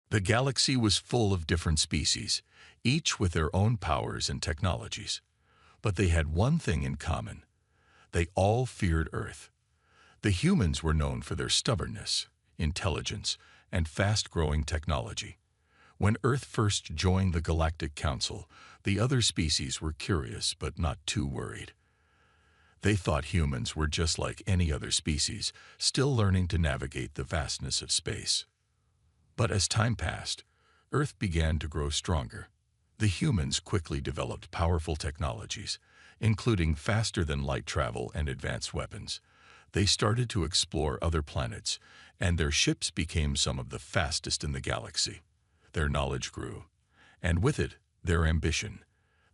The galaxy was full of different species, each with their own powers and technologies. But they had one thing in common. They all feared Earth. The humans were known for their stubbornness, intelligence, and fast-growing technology. When Earth first joined the Galactic Council, the other species were curious but not too worried. They thought humans were just like any other species, still learning to navigate the vastness of space. But as time passed, Earth began to grow stronger. The humans quickly developed powerful technologies, including faster-than-light travel and advanced weapons. They started to explore other planets, and their ships became some of the fastest in the galaxy. Their knowledge grew, and with it, their ambition.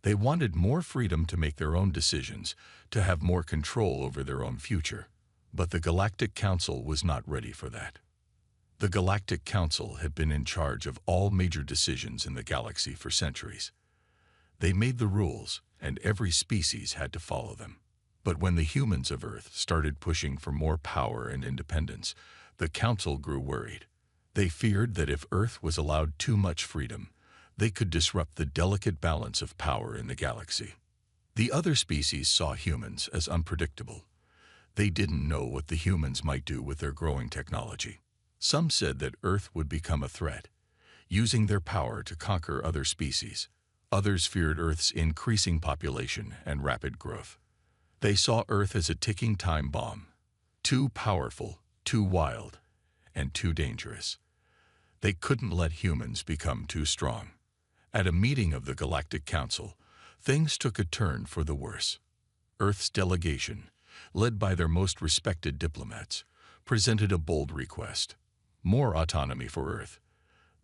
They wanted more freedom to make their own decisions, to have more control over their own future. But the Galactic Council was not ready for that. The Galactic Council had been in charge of all major decisions in the galaxy for centuries. They made the rules, and every species had to follow them. But when the humans of Earth started pushing for more power and independence, the Council grew worried. They feared that if Earth was allowed too much freedom, they could disrupt the delicate balance of power in the galaxy. The other species saw humans as unpredictable. They didn't know what the humans might do with their growing technology. Some said that Earth would become a threat, using their power to conquer other species. Others feared Earth's increasing population and rapid growth. They saw Earth as a ticking time bomb, too powerful, too wild, and too dangerous. They couldn't let humans become too strong. At a meeting of the Galactic Council, things took a turn for the worse. Earth's delegation, led by their most respected diplomats, presented a bold request: more autonomy for Earth.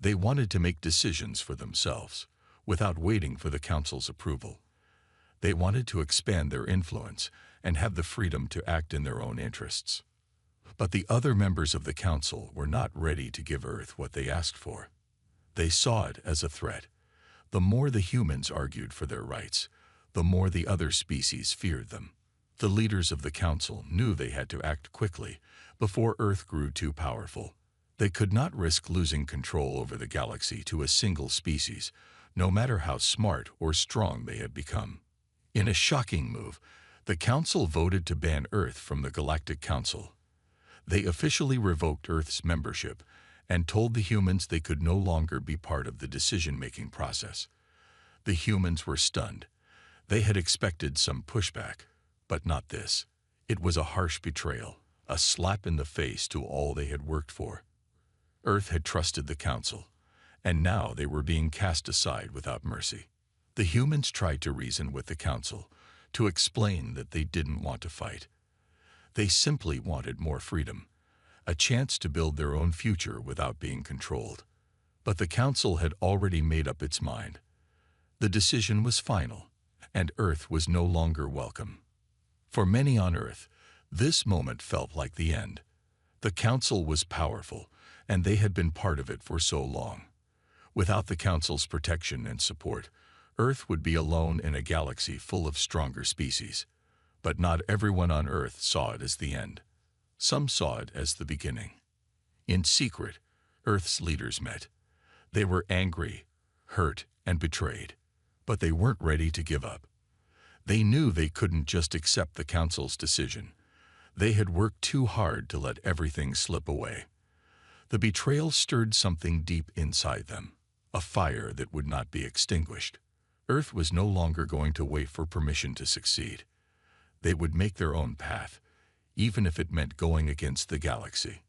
They wanted to make decisions for themselves, without waiting for the Council's approval. They wanted to expand their influence and have the freedom to act in their own interests. But the other members of the Council were not ready to give Earth what they asked for. They saw it as a threat. The more the humans argued for their rights, the more the other species feared them. The leaders of the Council knew they had to act quickly before Earth grew too powerful. They could not risk losing control over the galaxy to a single species, no matter how smart or strong they had become. In a shocking move, the Council voted to ban Earth from the Galactic Council. They officially revoked Earth's membership and told the humans they could no longer be part of the decision-making process. The humans were stunned. They had expected some pushback, but not this. It was a harsh betrayal, a slap in the face to all they had worked for. Earth had trusted the Council, and now they were being cast aside without mercy. The humans tried to reason with the Council, to explain that they didn't want to fight. They simply wanted more freedom, a chance to build their own future without being controlled. But the Council had already made up its mind. The decision was final, and Earth was no longer welcome. For many on Earth, this moment felt like the end. The Council was powerful, and they had been part of it for so long. Without the Council's protection and support, Earth would be alone in a galaxy full of stronger species. But not everyone on Earth saw it as the end. Some saw it as the beginning. In secret, Earth's leaders met. They were angry, hurt, and betrayed, but they weren't ready to give up. They knew they couldn't just accept the Council's decision. They had worked too hard to let everything slip away. The betrayal stirred something deep inside them, a fire that would not be extinguished. Earth was no longer going to wait for permission to succeed. They would make their own path, even if it meant going against the galaxy.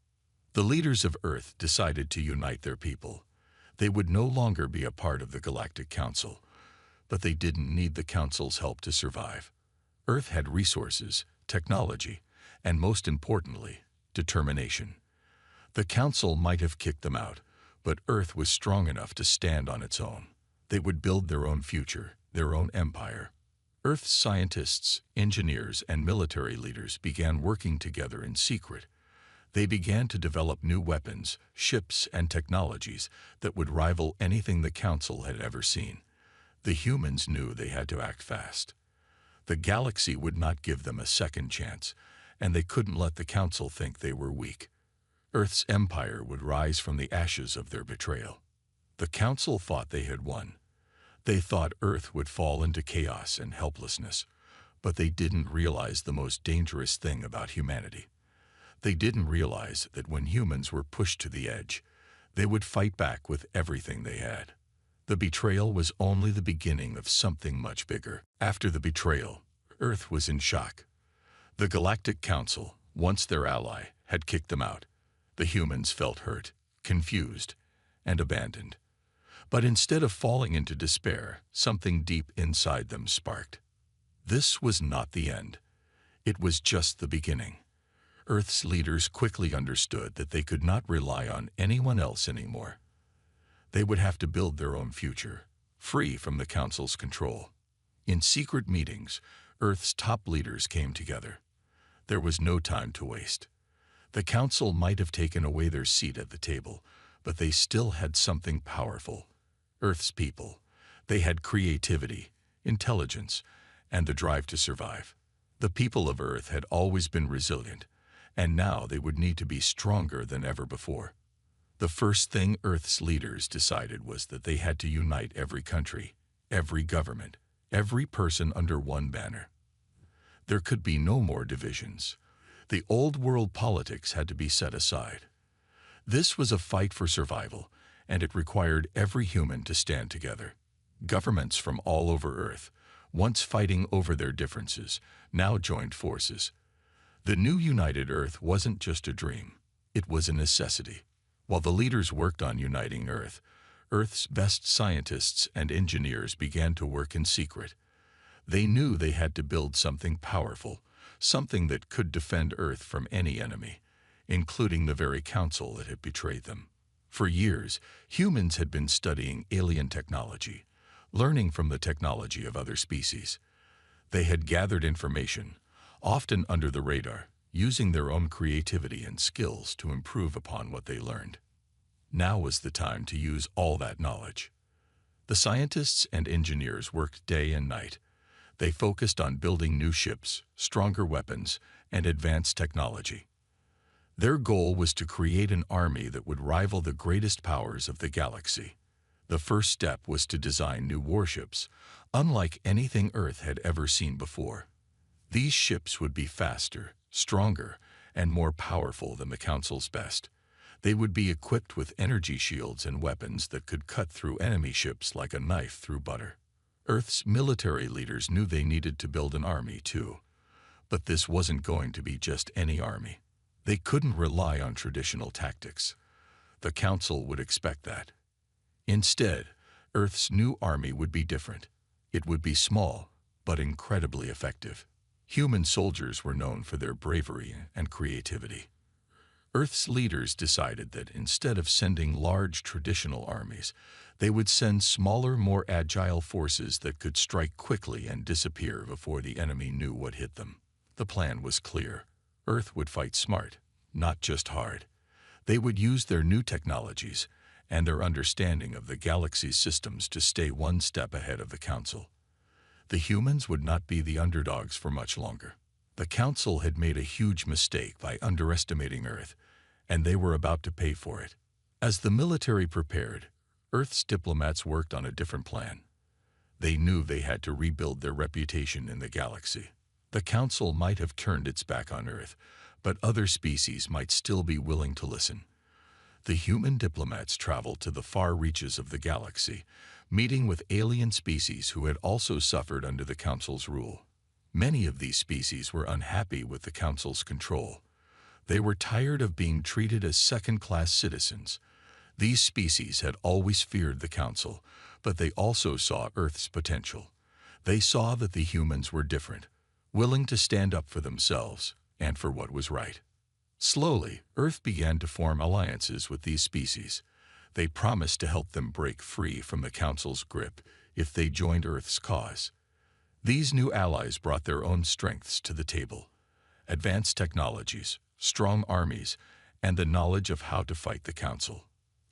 The leaders of Earth decided to unite their people. They would no longer be a part of the Galactic Council, but they didn't need the Council's help to survive. Earth had resources, technology, and most importantly, determination. The Council might have kicked them out, but Earth was strong enough to stand on its own. They would build their own future, their own empire. Earth's scientists, engineers, and military leaders began working together in secret. They began to develop new weapons, ships, and technologies that would rival anything the Council had ever seen. The humans knew they had to act fast. The galaxy would not give them a second chance, and they couldn't let the Council think they were weak. Earth's empire would rise from the ashes of their betrayal. The Council thought they had won. They thought Earth would fall into chaos and helplessness, but they didn't realize the most dangerous thing about humanity. They didn't realize that when humans were pushed to the edge, they would fight back with everything they had. The betrayal was only the beginning of something much bigger. After the betrayal, Earth was in shock. The Galactic Council, once their ally, had kicked them out. The humans felt hurt, confused, and abandoned. But instead of falling into despair, something deep inside them sparked. This was not the end. It was just the beginning. Earth's leaders quickly understood that they could not rely on anyone else anymore. They would have to build their own future, free from the Council's control. In secret meetings, Earth's top leaders came together. There was no time to waste. The Council might have taken away their seat at the table, but they still had something powerful. Earth's people. They had creativity, intelligence, and the drive to survive. The people of Earth had always been resilient, and now they would need to be stronger than ever before. The first thing Earth's leaders decided was that they had to unite every country, every government, every person under one banner. There could be no more divisions. The old world politics had to be set aside. This was a fight for survival, and it required every human to stand together. Governments from all over Earth, once fighting over their differences, now joined forces. The new united Earth wasn't just a dream, it was a necessity. While the leaders worked on uniting Earth, Earth's best scientists and engineers began to work in secret. They knew they had to build something powerful, something that could defend Earth from any enemy, including the very council that had betrayed them. For years, humans had been studying alien technology, learning from the technology of other species. They had gathered information, often under the radar, using their own creativity and skills to improve upon what they learned. Now was the time to use all that knowledge. The scientists and engineers worked day and night. They focused on building new ships, stronger weapons, and advanced technology. Their goal was to create an army that would rival the greatest powers of the galaxy. The first step was to design new warships, unlike anything Earth had ever seen before. These ships would be faster, stronger, and more powerful than the Council's best. They would be equipped with energy shields and weapons that could cut through enemy ships like a knife through butter. Earth's military leaders knew they needed to build an army too. But this wasn't going to be just any army. They couldn't rely on traditional tactics. The Council would expect that. Instead, Earth's new army would be different. It would be small, but incredibly effective. Human soldiers were known for their bravery and creativity. Earth's leaders decided that instead of sending large traditional armies, they would send smaller, more agile forces that could strike quickly and disappear before the enemy knew what hit them. The plan was clear. Earth would fight smart, not just hard. They would use their new technologies and their understanding of the galaxy's systems to stay one step ahead of the Council. The humans would not be the underdogs for much longer. The Council had made a huge mistake by underestimating Earth, and they were about to pay for it. As the military prepared, Earth's diplomats worked on a different plan. They knew they had to rebuild their reputation in the galaxy. The Council might have turned its back on Earth, but other species might still be willing to listen. The human diplomats traveled to the far reaches of the galaxy, meeting with alien species who had also suffered under the Council's rule. Many of these species were unhappy with the Council's control. They were tired of being treated as second-class citizens. These species had always feared the Council, but they also saw Earth's potential. They saw that the humans were different, willing to stand up for themselves and for what was right. Slowly, Earth began to form alliances with these species. They promised to help them break free from the Council's grip if they joined Earth's cause. These new allies brought their own strengths to the table: advanced technologies, strong armies, and the knowledge of how to fight the Council.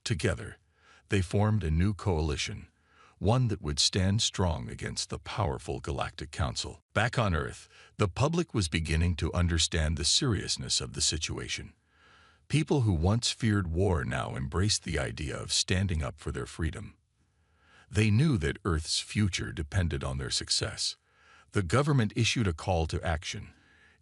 Together, they formed a new coalition, one that would stand strong against the powerful Galactic Council. Back on Earth, the public was beginning to understand the seriousness of the situation. People who once feared war now embraced the idea of standing up for their freedom. They knew that Earth's future depended on their success. The government issued a call to action,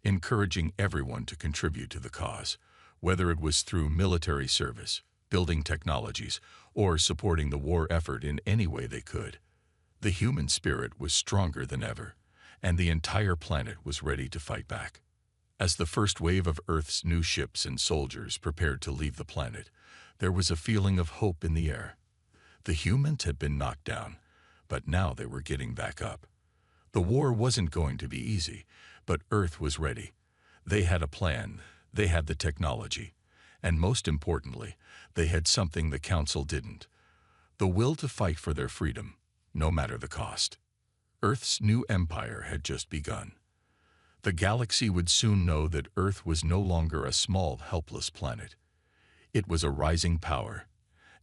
encouraging everyone to contribute to the cause, whether it was through military service, building technologies, or supporting the war effort in any way they could. The human spirit was stronger than ever, and the entire planet was ready to fight back. As the first wave of Earth's new ships and soldiers prepared to leave the planet, there was a feeling of hope in the air. The humans had been knocked down, but now they were getting back up. The war wasn't going to be easy, but Earth was ready. They had a plan, they had the technology, and most importantly, they had something the Council didn't: the will to fight for their freedom, no matter the cost. Earth's new empire had just begun. The galaxy would soon know that Earth was no longer a small, helpless planet. It was a rising power,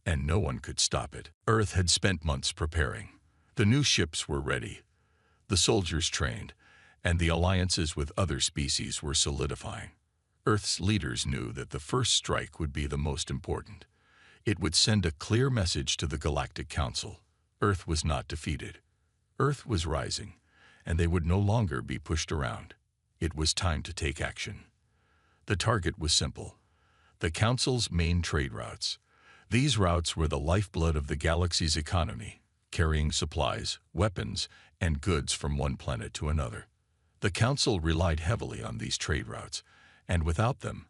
and no one could stop it. Earth had spent months preparing. The new ships were ready, the soldiers trained, and the alliances with other species were solidifying. Earth's leaders knew that the first strike would be the most important. It would send a clear message to the Galactic Council. Earth was not defeated. Earth was rising, and they would no longer be pushed around. It was time to take action. The target was simple: the Council's main trade routes. These routes were the lifeblood of the galaxy's economy, carrying supplies, weapons, and goods from one planet to another. The Council relied heavily on these trade routes, and without them,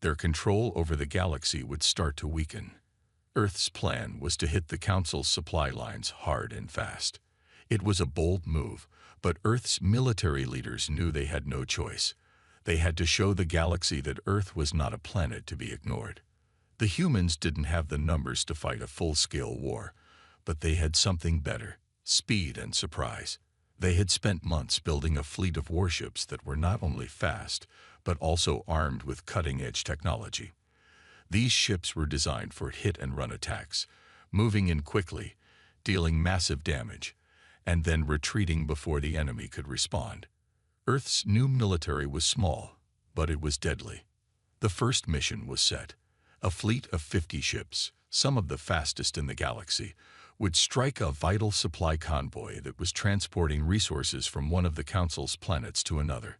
their control over the galaxy would start to weaken. Earth's plan was to hit the Council's supply lines hard and fast. It was a bold move, but Earth's military leaders knew they had no choice. They had to show the galaxy that Earth was not a planet to be ignored. The humans didn't have the numbers to fight a full-scale war, but they had something better: speed and surprise. They had spent months building a fleet of warships that were not only fast, but also armed with cutting-edge technology. These ships were designed for hit-and-run attacks, moving in quickly, dealing massive damage, and then retreating before the enemy could respond. Earth's new military was small, but it was deadly. The first mission was set. A fleet of 50 ships, some of the fastest in the galaxy, would strike a vital supply convoy that was transporting resources from one of the Council's planets to another.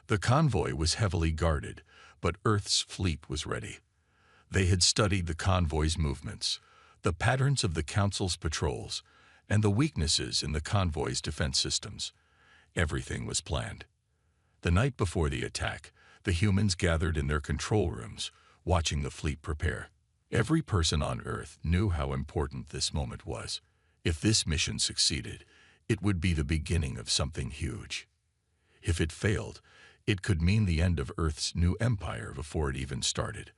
The convoy was heavily guarded, but Earth's fleet was ready. They had studied the convoy's movements, the patterns of the Council's patrols, and the weaknesses in the convoy's defense systems. Everything was planned. The night before the attack, the humans gathered in their control rooms, watching the fleet prepare. Every person on Earth knew how important this moment was. If this mission succeeded, it would be the beginning of something huge. If it failed, it could mean the end of Earth's new empire before it even started.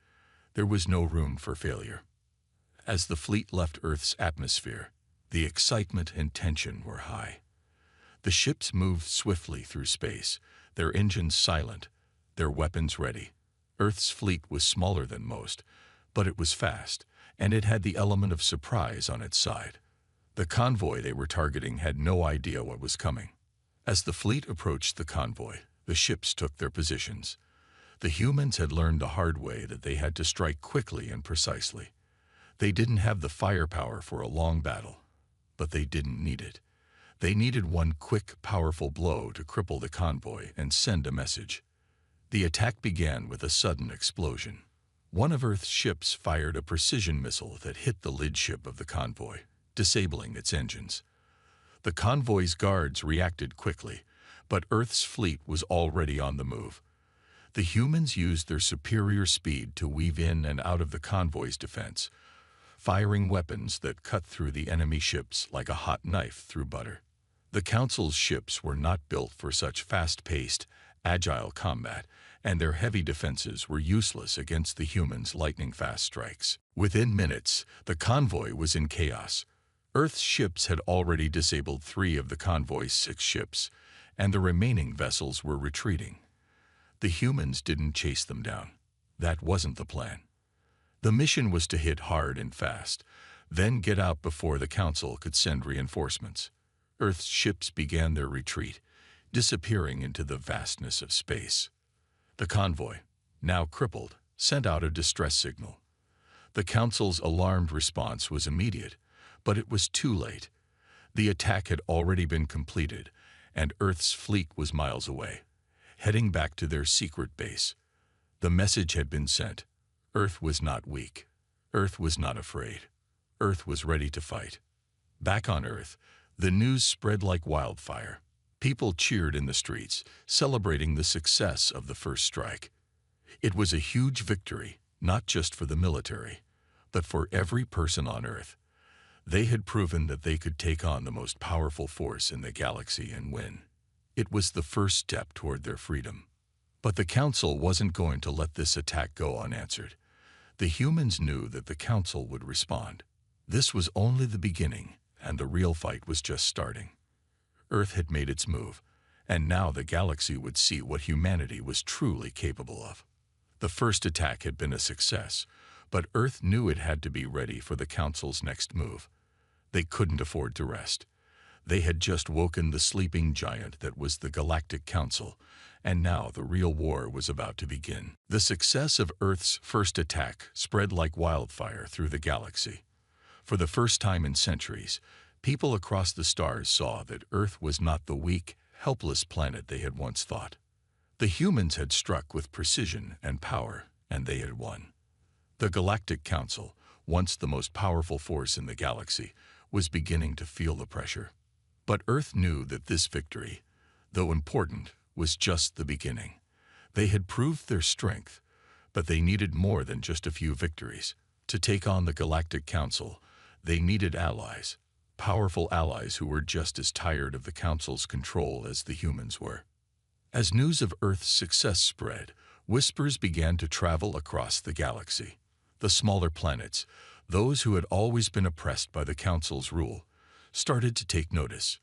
There was no room for failure. As the fleet left Earth's atmosphere, the excitement and tension were high. The ships moved swiftly through space, their engines silent, their weapons ready. Earth's fleet was smaller than most, but it was fast, and it had the element of surprise on its side. The convoy they were targeting had no idea what was coming. As the fleet approached the convoy, the ships took their positions. The humans had learned the hard way that they had to strike quickly and precisely. They didn't have the firepower for a long battle, but they didn't need it. They needed one quick, powerful blow to cripple the convoy and send a message. The attack began with a sudden explosion. One of Earth's ships fired a precision missile that hit the lead ship of the convoy, disabling its engines. The convoy's guards reacted quickly, but Earth's fleet was already on the move. The humans used their superior speed to weave in and out of the convoy's defense, firing weapons that cut through the enemy ships like a hot knife through butter. The Council's ships were not built for such fast-paced, agile combat, and their heavy defenses were useless against the humans' lightning-fast strikes. Within minutes, the convoy was in chaos. Earth's ships had already disabled 3 of the convoy's 6 ships, and the remaining vessels were retreating. The humans didn't chase them down. That wasn't the plan. The mission was to hit hard and fast, then get out before the Council could send reinforcements. Earth's ships began their retreat, disappearing into the vastness of space. The convoy, now crippled, sent out a distress signal. The Council's alarmed response was immediate, but it was too late. The attack had already been completed, and Earth's fleet was miles away, heading back to their secret base. The message had been sent. Earth was not weak. Earth was not afraid. Earth was ready to fight. Back on Earth, the news spread like wildfire. People cheered in the streets, celebrating the success of the first strike. It was a huge victory, not just for the military, but for every person on Earth. They had proven that they could take on the most powerful force in the galaxy and win. It was the first step toward their freedom. But the Council wasn't going to let this attack go unanswered. The humans knew that the Council would respond. This was only the beginning, and the real fight was just starting. Earth had made its move, and now the galaxy would see what humanity was truly capable of. The first attack had been a success, but Earth knew it had to be ready for the Council's next move. They couldn't afford to rest. They had just woken the sleeping giant that was the Galactic Council, and now the real war was about to begin. The success of Earth's first attack spread like wildfire through the galaxy. For the first time in centuries, people across the stars saw that Earth was not the weak, helpless planet they had once thought. The humans had struck with precision and power, and they had won. The Galactic Council, once the most powerful force in the galaxy, was beginning to feel the pressure. But Earth knew that this victory, though important, was just the beginning. They had proved their strength, but they needed more than just a few victories. To take on the Galactic Council, they needed allies, powerful allies who were just as tired of the Council's control as the humans were. As news of Earth's success spread, whispers began to travel across the galaxy. The smaller planets, those who had always been oppressed by the Council's rule, started to take notice.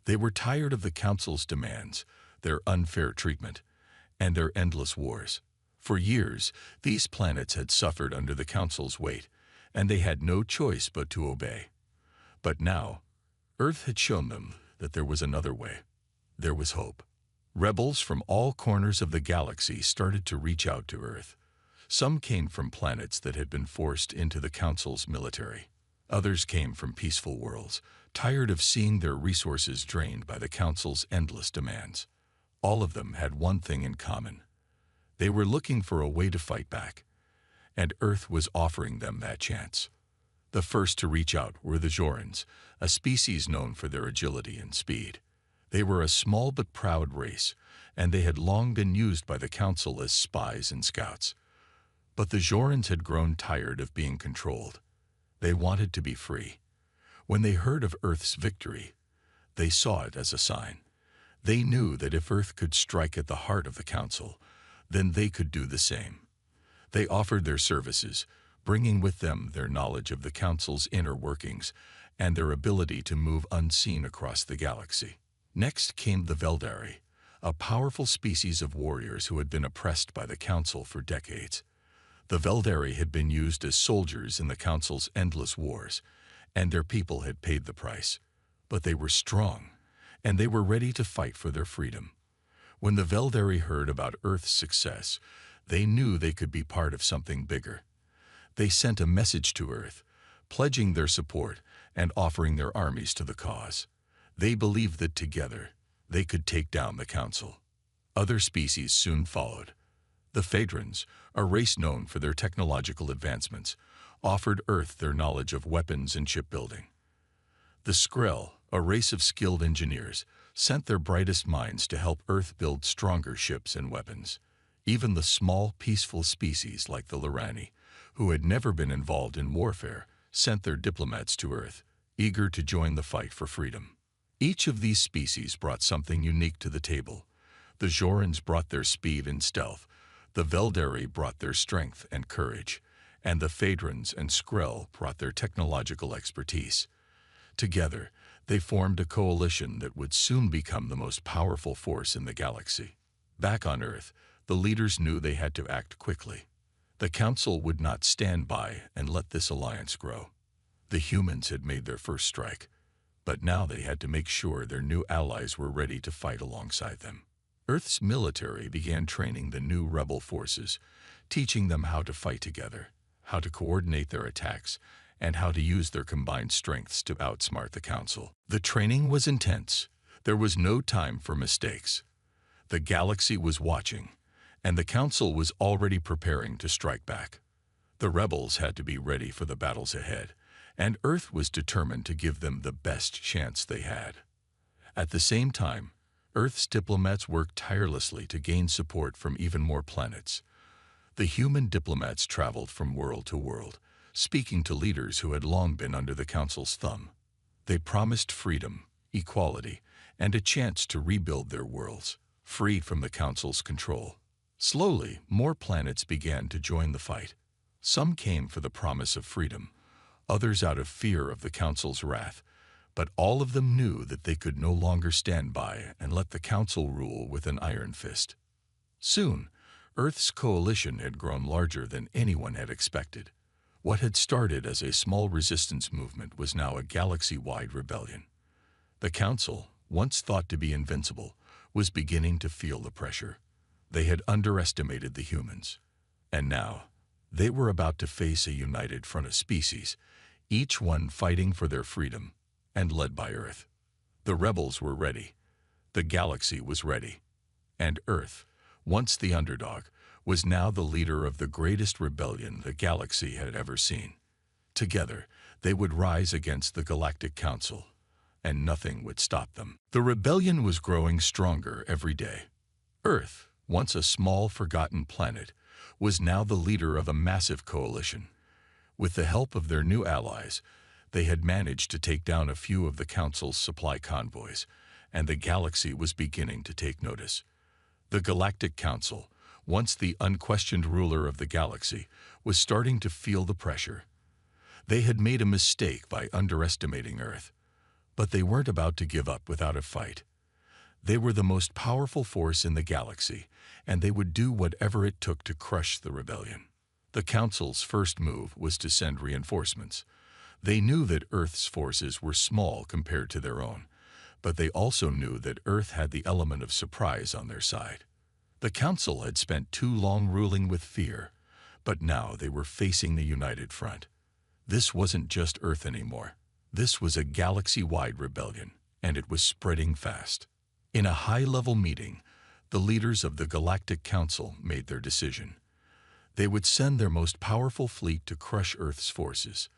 They were tired of the Council's demands, their unfair treatment, and their endless wars. For years, these planets had suffered under the Council's weight, and they had no choice but to obey. But now, Earth had shown them that there was another way. There was hope. Rebels from all corners of the galaxy started to reach out to Earth. Some came from planets that had been forced into the Council's military. Others came from peaceful worlds, tired of seeing their resources drained by the Council's endless demands. All of them had one thing in common. They were looking for a way to fight back, and Earth was offering them that chance. The first to reach out were the Jorans, a species known for their agility and speed. They were a small but proud race, and they had long been used by the Council as spies and scouts. But the Jorans had grown tired of being controlled. They wanted to be free. When they heard of Earth's victory, they saw it as a sign. They knew that if Earth could strike at the heart of the Council, then they could do the same. They offered their services, bringing with them their knowledge of the Council's inner workings and their ability to move unseen across the galaxy. Next came the Veldari, a powerful species of warriors who had been oppressed by the Council for decades. The Veldari had been used as soldiers in the Council's endless wars, and their people had paid the price. But they were strong, and they were ready to fight for their freedom. When the Veldari heard about Earth's success, they knew they could be part of something bigger. They sent a message to Earth, pledging their support and offering their armies to the cause. They believed that together, they could take down the Council. Other species soon followed. The Phaedrons, a race known for their technological advancements, offered Earth their knowledge of weapons and shipbuilding. The Skrell, a race of skilled engineers, sent their brightest minds to help Earth build stronger ships and weapons. Even the small, peaceful species like the Lorani, who had never been involved in warfare, sent their diplomats to Earth, eager to join the fight for freedom. Each of these species brought something unique to the table. The Jorans brought their speed and stealth, the Veldari brought their strength and courage, and the Phaedrons and Skrell brought their technological expertise. Together, they formed a coalition that would soon become the most powerful force in the galaxy. Back on Earth, the leaders knew they had to act quickly. The Council would not stand by and let this alliance grow. The humans had made their first strike, but now they had to make sure their new allies were ready to fight alongside them. Earth's military began training the new rebel forces, teaching them how to fight together, how to coordinate their attacks, and how to use their combined strengths to outsmart the Council. The training was intense. There was no time for mistakes. The galaxy was watching, and the Council was already preparing to strike back. The rebels had to be ready for the battles ahead, and Earth was determined to give them the best chance they had. At the same time, Earth's diplomats worked tirelessly to gain support from even more planets. The human diplomats traveled from world to world, speaking to leaders who had long been under the Council's thumb. They promised freedom, equality, and a chance to rebuild their worlds, free from the Council's control. Slowly, more planets began to join the fight. Some came for the promise of freedom, others out of fear of the Council's wrath, but all of them knew that they could no longer stand by and let the Council rule with an iron fist. Soon, Earth's coalition had grown larger than anyone had expected. What had started as a small resistance movement was now a galaxy-wide rebellion. The Council, once thought to be invincible, was beginning to feel the pressure. They had underestimated the humans, and now they were about to face a united front of species, each one fighting for their freedom, and led by Earth. The rebels were ready. The galaxy was ready. And Earth, once the underdog, was now the leader of the greatest rebellion the galaxy had ever seen. Together, they would rise against the Galactic Council, and nothing would stop them. The rebellion was growing stronger every day. Earth, once a small, forgotten planet, was now the leader of a massive coalition. With the help of their new allies, they had managed to take down a few of the Council's supply convoys, and the galaxy was beginning to take notice. The Galactic Council, once the unquestioned ruler of the galaxy, was starting to feel the pressure. They had made a mistake by underestimating Earth, but they weren't about to give up without a fight. They were the most powerful force in the galaxy, and they would do whatever it took to crush the rebellion. The Council's first move was to send reinforcements. They knew that Earth's forces were small compared to their own, but they also knew that Earth had the element of surprise on their side. The Council had spent too long ruling with fear, but now they were facing the united front. This wasn't just Earth anymore. This was a galaxy-wide rebellion, and it was spreading fast. In a high-level meeting, the leaders of the Galactic Council made their decision. They would send their most powerful fleet to crush Earth's forces.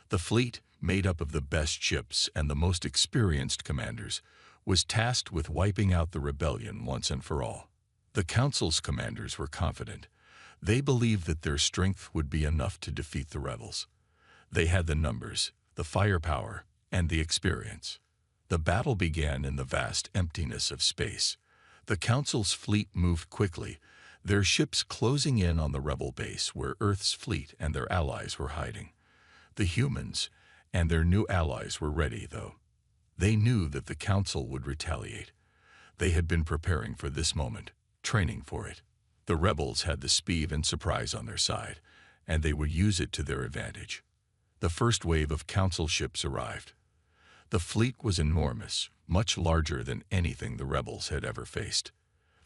The fleet, made up of the best ships and the most experienced commanders, was tasked with wiping out the rebellion once and for all. The Council's commanders were confident. They believed that their strength would be enough to defeat the rebels. They had the numbers, the firepower, and the experience. The battle began in the vast emptiness of space. The Council's fleet moved quickly, their ships closing in on the rebel base where Earth's fleet and their allies were hiding. The humans and their new allies were ready, though. They knew that the Council would retaliate. They had been preparing for this moment, training for it. The rebels had the speed and surprise on their side, and they would use it to their advantage. The first wave of Council ships arrived. The fleet was enormous, much larger than anything the rebels had ever faced.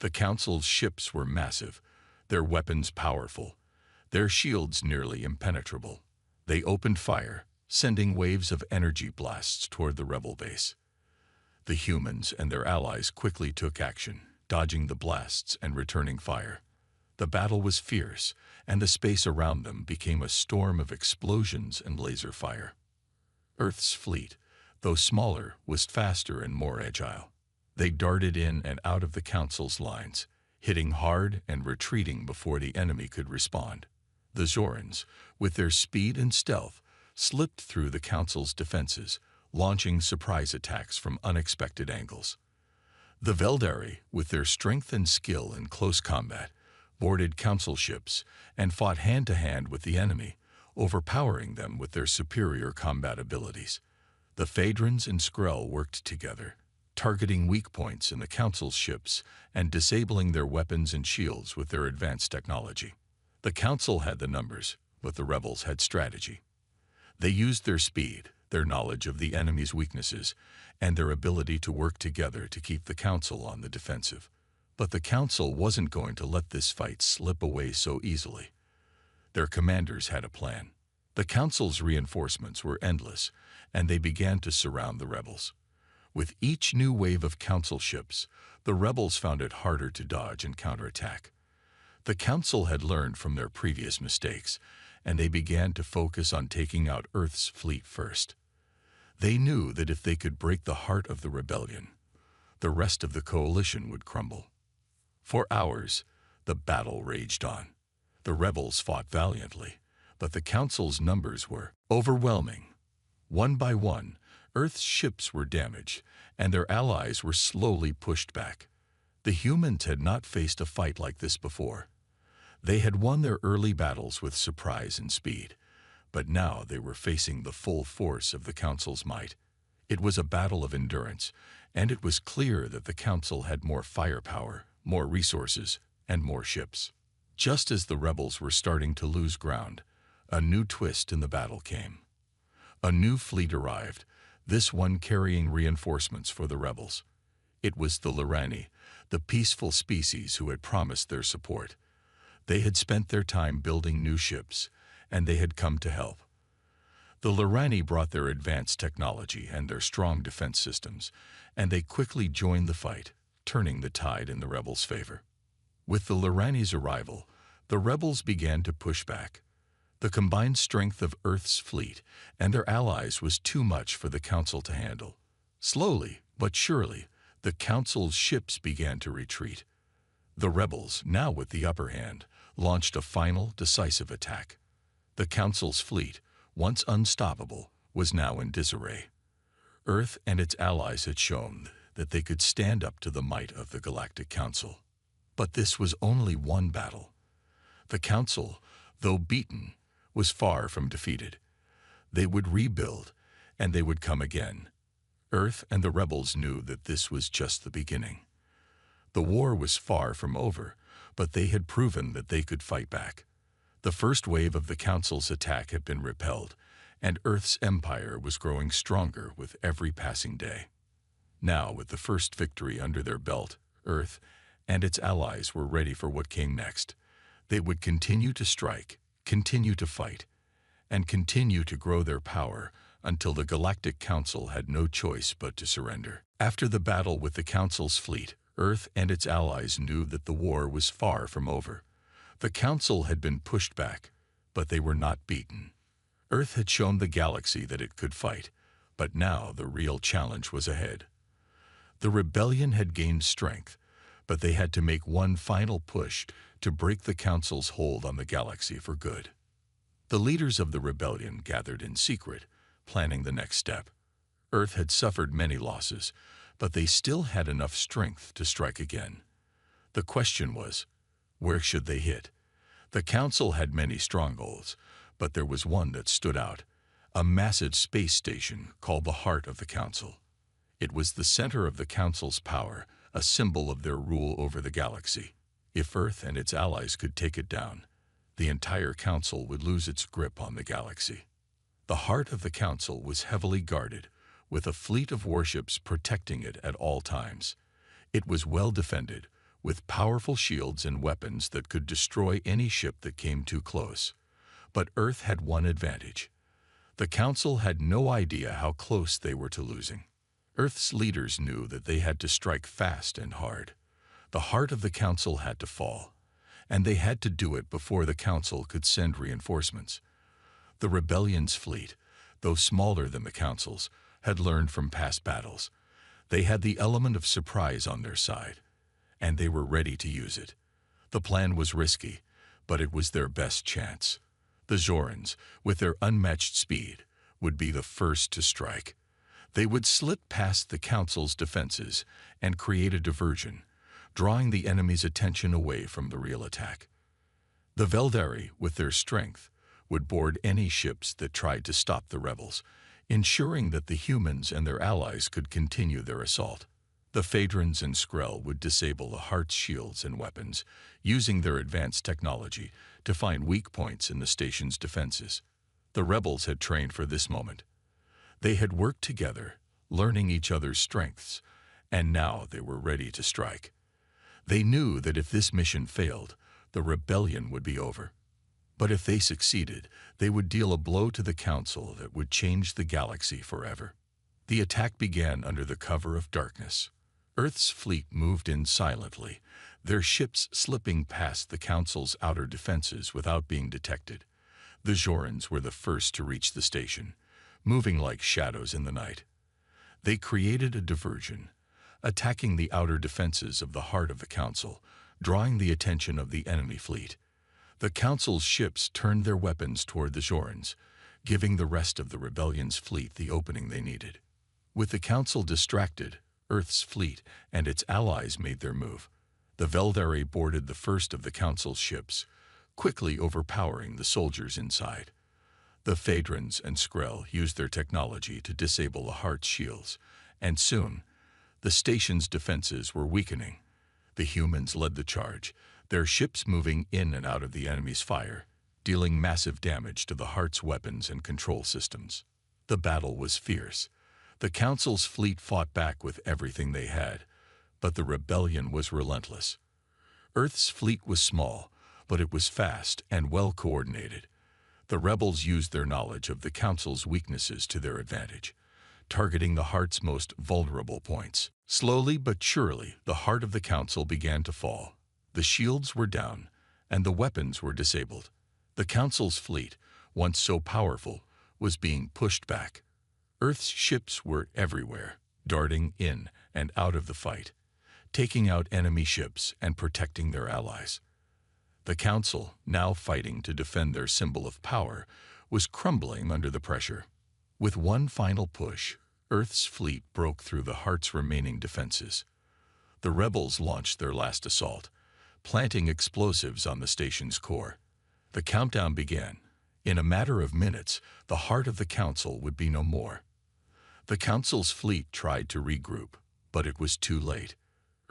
The Council's ships were massive, their weapons powerful, their shields nearly impenetrable. They opened fire, sending waves of energy blasts toward the rebel base. The humans and their allies quickly took action, dodging the blasts and returning fire. The battle was fierce, and the space around them became a storm of explosions and laser fire. Earth's fleet, though smaller, was faster and more agile. They darted in and out of the Council's lines, hitting hard and retreating before the enemy could respond. The Zorans, with their speed and stealth, slipped through the Council's defenses, launching surprise attacks from unexpected angles. The Veldari, with their strength and skill in close combat, boarded Council ships and fought hand-to-hand with the enemy, overpowering them with their superior combat abilities. The Phaedrons and Skrell worked together, targeting weak points in the Council's ships and disabling their weapons and shields with their advanced technology. The Council had the numbers, but the rebels had strategy. They used their speed, their knowledge of the enemy's weaknesses, and their ability to work together to keep the Council on the defensive. But the Council wasn't going to let this fight slip away so easily. Their commanders had a plan. The Council's reinforcements were endless, and they began to surround the rebels. With each new wave of Council ships, the rebels found it harder to dodge and counterattack. The Council had learned from their previous mistakes, and they began to focus on taking out Earth's fleet first. They knew that if they could break the heart of the rebellion, the rest of the coalition would crumble. For hours, the battle raged on. The rebels fought valiantly, but the Council's numbers were overwhelming. One by one, Earth's ships were damaged, and their allies were slowly pushed back. The humans had not faced a fight like this before. They had won their early battles with surprise and speed, but now they were facing the full force of the Council's might. It was a battle of endurance, and it was clear that the Council had more firepower, more resources, and more ships. Just as the rebels were starting to lose ground, a new twist in the battle came. A new fleet arrived, this one carrying reinforcements for the rebels. It was the Lirani, the peaceful species who had promised their support. They had spent their time building new ships, and they had come to help. The Lirani brought their advanced technology and their strong defense systems, and they quickly joined the fight, turning the tide in the rebels' favor. With the Lirani's arrival, the rebels began to push back. The combined strength of Earth's fleet and their allies was too much for the Council to handle. Slowly, but surely, the Council's ships began to retreat. The rebels, now with the upper hand, launched a final, decisive attack. The Council's fleet, once unstoppable, was now in disarray. Earth and its allies had shown that they could stand up to the might of the Galactic Council. But this was only one battle. The Council, though beaten, was far from defeated. They would rebuild, and they would come again. Earth and the rebels knew that this was just the beginning. The war was far from over, but they had proven that they could fight back. The first wave of the Council's attack had been repelled, and Earth's empire was growing stronger with every passing day. Now, with the first victory under their belt, Earth and its allies were ready for what came next. They would continue to strike, continue to fight, and continue to grow their power until the Galactic Council had no choice but to surrender. After the battle with the Council's fleet, Earth and its allies knew that the war was far from over. The Council had been pushed back, but they were not beaten. Earth had shown the galaxy that it could fight, but now the real challenge was ahead. The rebellion had gained strength, but they had to make one final push to break the Council's hold on the galaxy for good. The leaders of the rebellion gathered in secret, planning the next step. Earth had suffered many losses, but they still had enough strength to strike again. The question was, where should they hit? The Council had many strongholds, but there was one that stood out, a massive space station called the heart of the Council. It was the center of the Council's power, a symbol of their rule over the galaxy. If Earth and its allies could take it down, the entire Council would lose its grip on the galaxy. The heart of the Council was heavily guarded, with a fleet of warships protecting it at all times. It was well defended, with powerful shields and weapons that could destroy any ship that came too close. But Earth had one advantage. The Council had no idea how close they were to losing. Earth's leaders knew that they had to strike fast and hard. The heart of the Council had to fall, and they had to do it before the Council could send reinforcements. The rebellion's fleet, though smaller than the Council's, had learned from past battles. They had the element of surprise on their side, and they were ready to use it. The plan was risky, but it was their best chance. The Zorans, with their unmatched speed, would be the first to strike. They would slip past the Council's defenses and create a diversion, drawing the enemy's attention away from the real attack. The Veldari, with their strength, would board any ships that tried to stop the rebels, ensuring that the humans and their allies could continue their assault. The Phaedrons and Skrell would disable the Heart's shields and weapons, using their advanced technology to find weak points in the station's defenses. The rebels had trained for this moment. They had worked together, learning each other's strengths, and now they were ready to strike. They knew that if this mission failed, the rebellion would be over. But if they succeeded, they would deal a blow to the Council that would change the galaxy forever. The attack began under the cover of darkness. Earth's fleet moved in silently, their ships slipping past the Council's outer defenses without being detected. The Jorans were the first to reach the station, moving like shadows in the night. They created a diversion, attacking the outer defenses of the heart of the Council, drawing the attention of the enemy fleet. The Council's ships turned their weapons toward the Jorans, giving the rest of the rebellion's fleet the opening they needed. With the Council distracted, Earth's fleet and its allies made their move. The Veldari boarded the first of the Council's ships, quickly overpowering the soldiers inside. The Phaedrons and Skrell used their technology to disable the Heart's shields, and soon, the station's defenses were weakening. The humans led the charge, their ships moving in and out of the enemy's fire, dealing massive damage to the Heart's weapons and control systems. The battle was fierce. The Council's fleet fought back with everything they had, but the rebellion was relentless. Earth's fleet was small, but it was fast and well coordinated. The rebels used their knowledge of the Council's weaknesses to their advantage, targeting the Heart's most vulnerable points. Slowly but surely, the heart of the Council began to fall. The shields were down, and the weapons were disabled. The Council's fleet, once so powerful, was being pushed back. Earth's ships were everywhere, darting in and out of the fight, taking out enemy ships and protecting their allies. The Council, now fighting to defend their symbol of power, was crumbling under the pressure. With one final push, Earth's fleet broke through the Heart's remaining defenses. The rebels launched their last assault, planting explosives on the station's core. The countdown began. In a matter of minutes, the heart of the Council would be no more. The Council's fleet tried to regroup, but it was too late.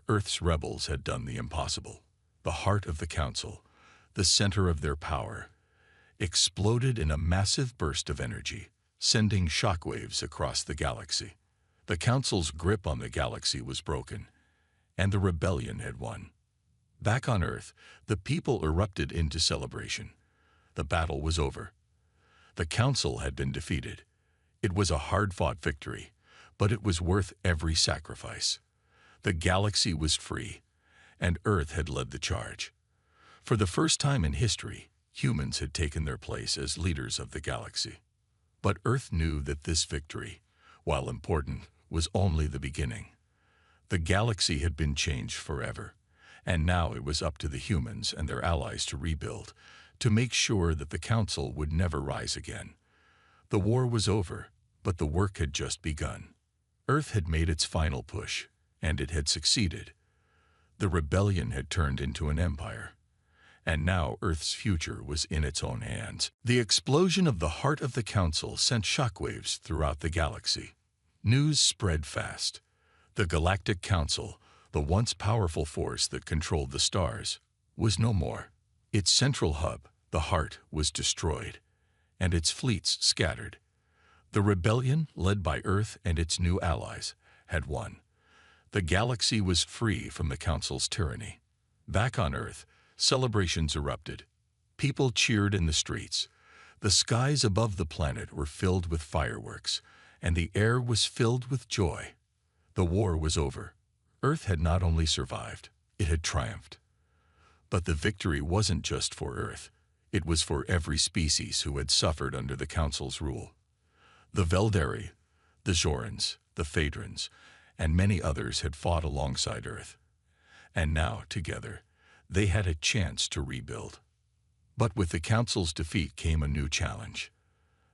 Earth's rebels had done the impossible. The heart of the Council, the center of their power, exploded in a massive burst of energy, sending shockwaves across the galaxy. The Council's grip on the galaxy was broken, and the rebellion had won. Back on Earth, the people erupted into celebration. The battle was over. The Council had been defeated. It was a hard-fought victory, but it was worth every sacrifice. The galaxy was free, and Earth had led the charge. For the first time in history, humans had taken their place as leaders of the galaxy. But Earth knew that this victory, while important, was only the beginning. The galaxy had been changed forever, and now it was up to the humans and their allies to rebuild, to make sure that the Council would never rise again. The war was over, but the work had just begun. Earth had made its final push, and it had succeeded. The rebellion had turned into an empire, and now Earth's future was in its own hands. The explosion of the heart of the Council sent shockwaves throughout the galaxy. News spread fast. The Galactic Council, the once powerful force that controlled the stars, was no more. Its central hub, the heart, was destroyed, and its fleets scattered. The rebellion, led by Earth and its new allies, had won. The galaxy was free from the Council's tyranny. Back on Earth, celebrations erupted. People cheered in the streets. The skies above the planet were filled with fireworks, and the air was filled with joy. The war was over. Earth had not only survived, it had triumphed. But the victory wasn't just for Earth. It was for every species who had suffered under the Council's rule. The Veldari, the Jorans, the Phaedrons, and many others had fought alongside Earth. And now, together, they had a chance to rebuild. But with the Council's defeat came a new challenge.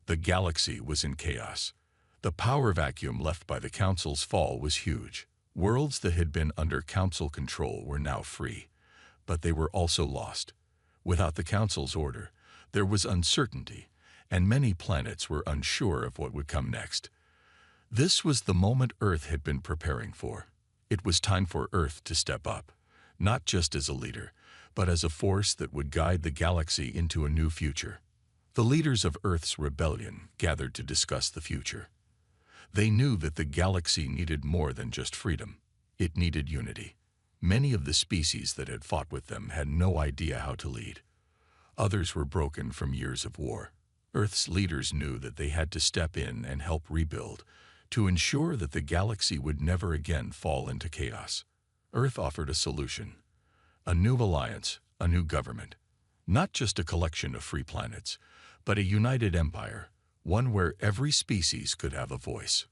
The galaxy was in chaos. The power vacuum left by the Council's fall was huge. Worlds that had been under Council control were now free, but they were also lost. Without the Council's order, there was uncertainty, and many planets were unsure of what would come next. This was the moment Earth had been preparing for. It was time for Earth to step up, not just as a leader, but as a force that would guide the galaxy into a new future. The leaders of Earth's rebellion gathered to discuss the future. They knew that the galaxy needed more than just freedom. It needed unity. Many of the species that had fought with them had no idea how to lead. Others were broken from years of war. Earth's leaders knew that they had to step in and help rebuild, to ensure that the galaxy would never again fall into chaos. Earth offered a solution: a new alliance, a new government. Not just a collection of free planets, but a united empire, one where every species could have a voice.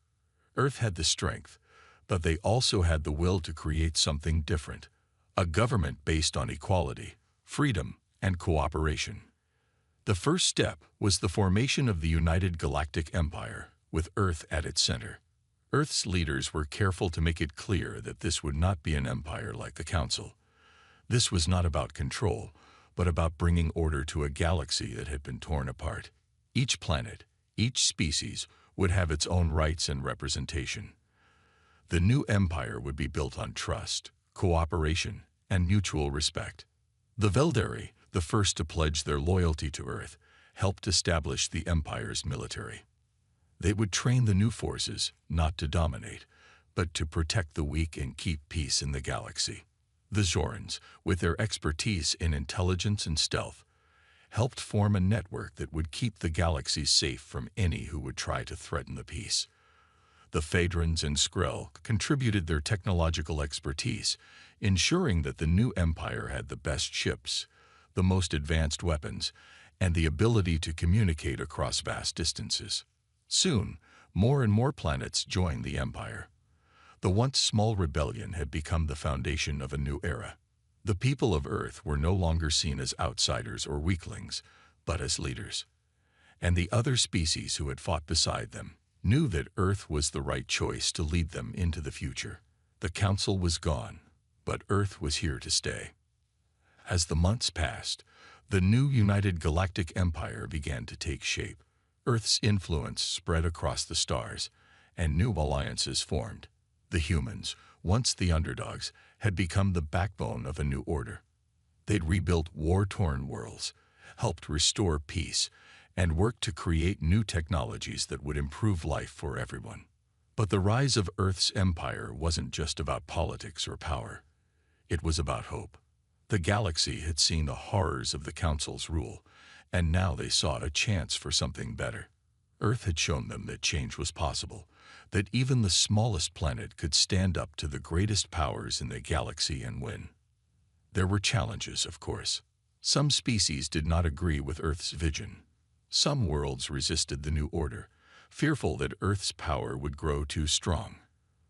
Earth had the strength, but they also had the will to create something different: a government based on equality, freedom, and cooperation. The first step was the formation of the United Galactic Empire, with Earth at its center. Earth's leaders were careful to make it clear that this would not be an empire like the Council. This was not about control, but about bringing order to a galaxy that had been torn apart. Each planet, each species, would have its own rights and representation. The new empire would be built on trust, cooperation, and mutual respect. The Veldari, the first to pledge their loyalty to Earth, helped establish the empire's military. They would train the new forces not to dominate, but to protect the weak and keep peace in the galaxy. The Zorans, with their expertise in intelligence and stealth, helped form a network that would keep the galaxy safe from any who would try to threaten the peace. The Phaedrons and Skrell contributed their technological expertise, ensuring that the new empire had the best ships, the most advanced weapons, and the ability to communicate across vast distances. Soon, more and more planets joined the empire. The once small rebellion had become the foundation of a new era. The people of Earth were no longer seen as outsiders or weaklings, but as leaders. And the other species who had fought beside them knew that Earth was the right choice to lead them into the future. The Council was gone, but Earth was here to stay. As the months passed, the new United Galactic Empire began to take shape. Earth's influence spread across the stars, and new alliances formed. The humans, once the underdogs, had become the backbone of a new order. They'd rebuilt war-torn worlds, helped restore peace, and worked to create new technologies that would improve life for everyone. But the rise of Earth's empire wasn't just about politics or power. It was about hope. The galaxy had seen the horrors of the Council's rule, and now they saw a chance for something better. Earth had shown them that change was possible, that even the smallest planet could stand up to the greatest powers in the galaxy and win. There were challenges, of course. Some species did not agree with Earth's vision. Some worlds resisted the new order, fearful that Earth's power would grow too strong.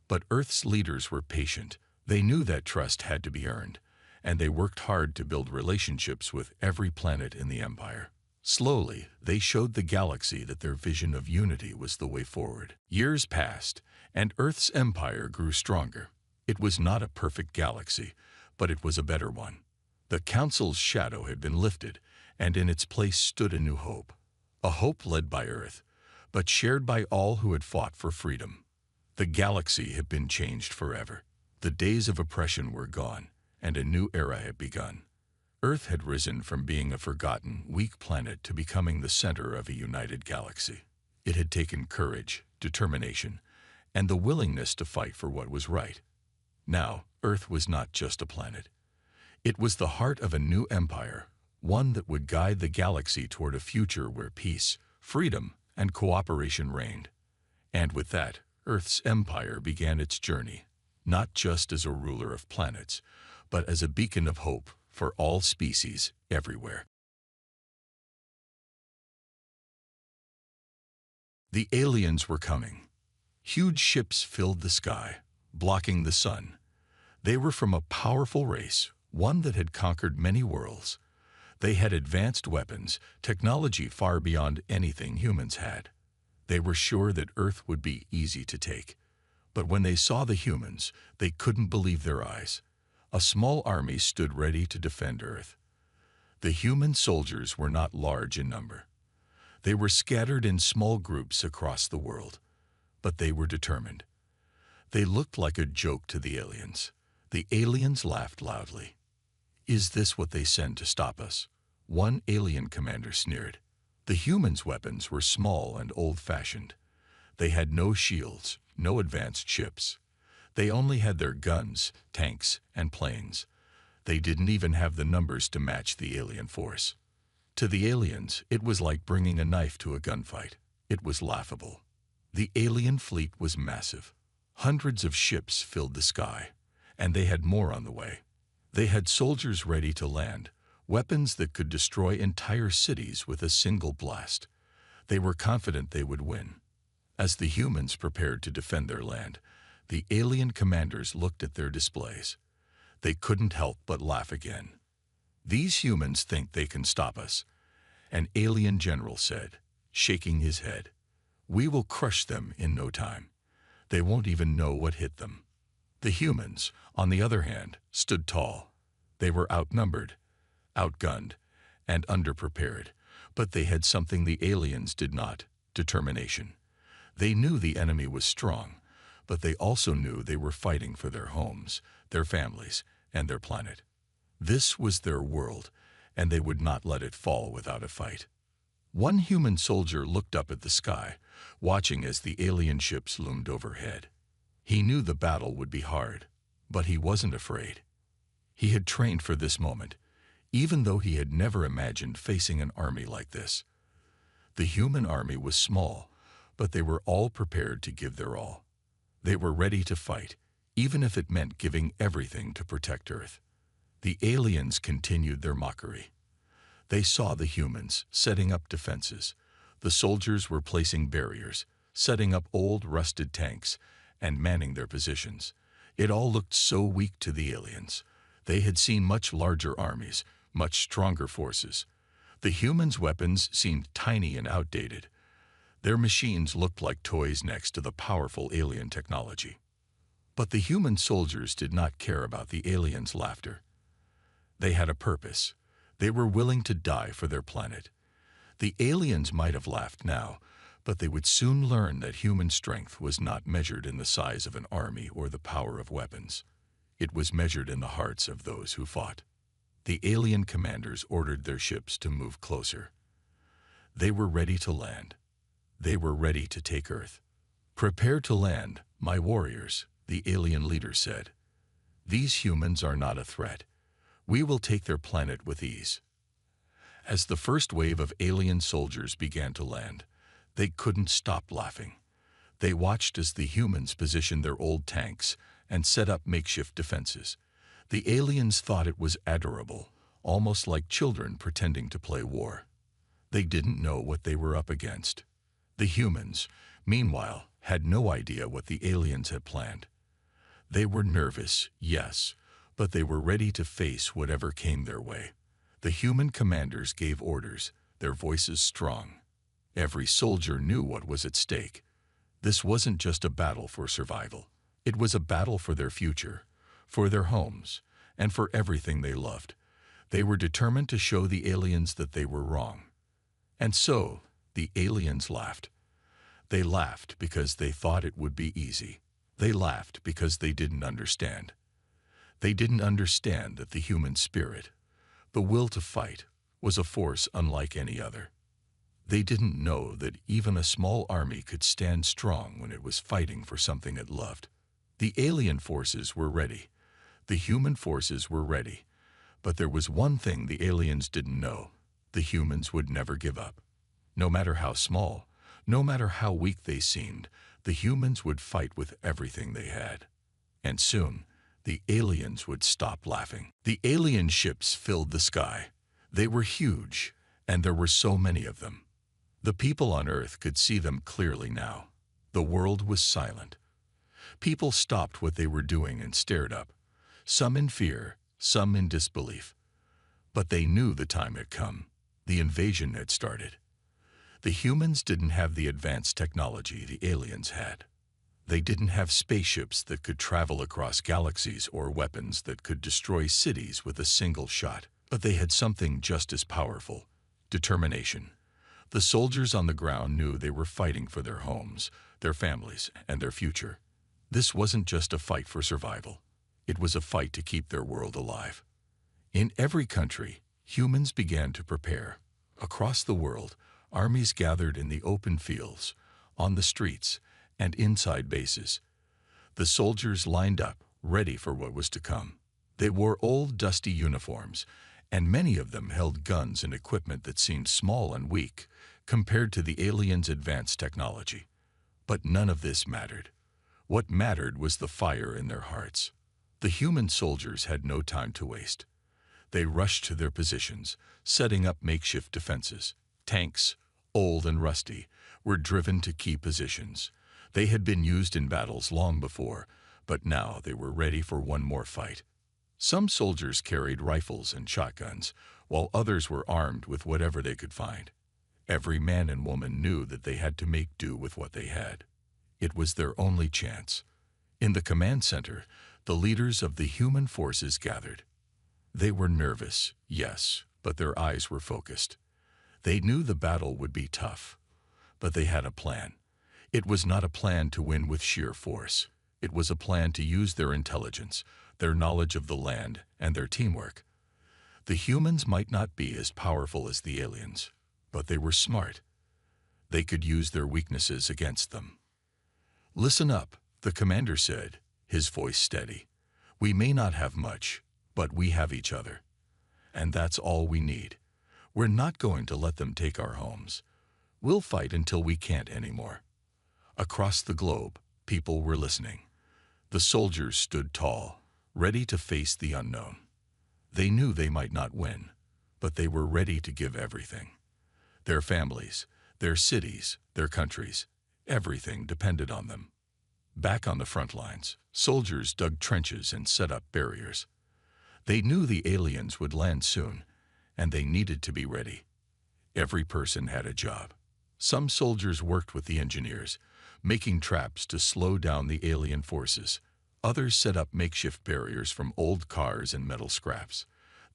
But Earth's leaders were patient. They knew that trust had to be earned, and they worked hard to build relationships with every planet in the empire. Slowly, they showed the galaxy that their vision of unity was the way forward. Years passed, and Earth's empire grew stronger. It was not a perfect galaxy, but it was a better one. The Council's shadow had been lifted, and in its place stood a new hope. A hope led by Earth, but shared by all who had fought for freedom. The galaxy had been changed forever. The days of oppression were gone, and a new era had begun. Earth had risen from being a forgotten, weak planet to becoming the center of a united galaxy. It had taken courage, determination, and the willingness to fight for what was right. Now, Earth was not just a planet. It was the heart of a new empire, one that would guide the galaxy toward a future where peace, freedom, and cooperation reigned. And with that, Earth's empire began its journey, not just as a ruler of planets, but as a beacon of hope for all species everywhere. The aliens were coming. Huge ships filled the sky, blocking the sun. They were from a powerful race, one that had conquered many worlds. They had advanced weapons, technology far beyond anything humans had. They were sure that Earth would be easy to take. But when they saw the humans, they couldn't believe their eyes. A small army stood ready to defend Earth. The human soldiers were not large in number. They were scattered in small groups across the world, but they were determined. They looked like a joke to the aliens. The aliens laughed loudly. "Is this what they send to stop us?" One alien commander sneered. The humans' weapons were small and old-fashioned. They had no shields, no advanced ships. They only had their guns, tanks, and planes. They didn't even have the numbers to match the alien force. To the aliens, it was like bringing a knife to a gunfight. It was laughable. The alien fleet was massive. Hundreds of ships filled the sky, and they had more on the way. They had soldiers ready to land, weapons that could destroy entire cities with a single blast. They were confident they would win. As the humans prepared to defend their land, the alien commanders looked at their displays. They couldn't help but laugh again. "These humans think they can stop us," an alien general said, shaking his head. "We will crush them in no time. They won't even know what hit them." The humans, on the other hand, stood tall. They were outnumbered, outgunned, and underprepared, but they had something the aliens did not: determination. They knew the enemy was strong, but they also knew they were fighting for their homes, their families, and their planet. This was their world, and they would not let it fall without a fight. One human soldier looked up at the sky, watching as the alien ships loomed overhead. He knew the battle would be hard, but he wasn't afraid. He had trained for this moment, even though he had never imagined facing an army like this. The human army was small, but they were all prepared to give their all. They were ready to fight, even if it meant giving everything to protect Earth. The aliens continued their mockery. They saw the humans setting up defenses. The soldiers were placing barriers, setting up old, rusted tanks, and manning their positions. It all looked so weak to the aliens. They had seen much larger armies, much stronger forces. The humans' weapons seemed tiny and outdated. Their machines looked like toys next to the powerful alien technology. But the human soldiers did not care about the aliens' laughter. They had a purpose. They were willing to die for their planet. The aliens might have laughed now, but they would soon learn that human strength was not measured in the size of an army or the power of weapons. It was measured in the hearts of those who fought. The alien commanders ordered their ships to move closer. They were ready to land. They were ready to take Earth. "Prepare to land, my warriors," the alien leader said. "These humans are not a threat. We will take their planet with ease." As the first wave of alien soldiers began to land, they couldn't stop laughing. They watched as the humans positioned their old tanks and set up makeshift defenses. The aliens thought it was adorable, almost like children pretending to play war. They didn't know what they were up against. The humans, meanwhile, had no idea what the aliens had planned. They were nervous, yes, but they were ready to face whatever came their way. The human commanders gave orders, their voices strong. Every soldier knew what was at stake. This wasn't just a battle for survival. It was a battle for their future, for their homes, and for everything they loved. They were determined to show the aliens that they were wrong. And so, the aliens laughed. They laughed because they thought it would be easy. They laughed because they didn't understand. They didn't understand that the human spirit, the will to fight, was a force unlike any other. They didn't know that even a small army could stand strong when it was fighting for something it loved. The alien forces were ready. The human forces were ready. But there was one thing the aliens didn't know: the humans would never give up. No matter how small, no matter how weak they seemed, the humans would fight with everything they had. And soon, the aliens would stop laughing. The alien ships filled the sky. They were huge, and there were so many of them. The people on Earth could see them clearly now. The world was silent. People stopped what they were doing and stared up, some in fear, some in disbelief. But they knew the time had come. The invasion had started. The humans didn't have the advanced technology the aliens had. They didn't have spaceships that could travel across galaxies or weapons that could destroy cities with a single shot. But they had something just as powerful: determination. The soldiers on the ground knew they were fighting for their homes, their families, and their future. This wasn't just a fight for survival. It was a fight to keep their world alive. In every country, humans began to prepare. Across the world, armies gathered in the open fields, on the streets, and inside bases. The soldiers lined up, ready for what was to come. They wore old, dusty uniforms, and many of them held guns and equipment that seemed small and weak compared to the aliens' advanced technology. But none of this mattered. What mattered was the fire in their hearts. The human soldiers had no time to waste. They rushed to their positions, setting up makeshift defenses. Tanks, old and rusty, were driven to key positions. They had been used in battles long before, but now they were ready for one more fight. Some soldiers carried rifles and shotguns, while others were armed with whatever they could find. Every man and woman knew that they had to make do with what they had. It was their only chance. In the command center, the leaders of the human forces gathered. They were nervous, yes, but their eyes were focused. They knew the battle would be tough, but they had a plan. It was not a plan to win with sheer force. It was a plan to use their intelligence, their knowledge of the land, and their teamwork. The humans might not be as powerful as the aliens, but they were smart. They could use their weaknesses against them. "Listen up," the commander said, his voice steady. "We may not have much, but we have each other. And that's all we need. We're not going to let them take our homes. We'll fight until we can't anymore." Across the globe, people were listening. The soldiers stood tall, ready to face the unknown. They knew they might not win, but they were ready to give everything. Their families, their cities, their countries, everything depended on them. Back on the front lines, soldiers dug trenches and set up barriers. They knew the aliens would land soon, and they needed to be ready. Every person had a job. Some soldiers worked with the engineers, making traps to slow down the alien forces. Others set up makeshift barriers from old cars and metal scraps.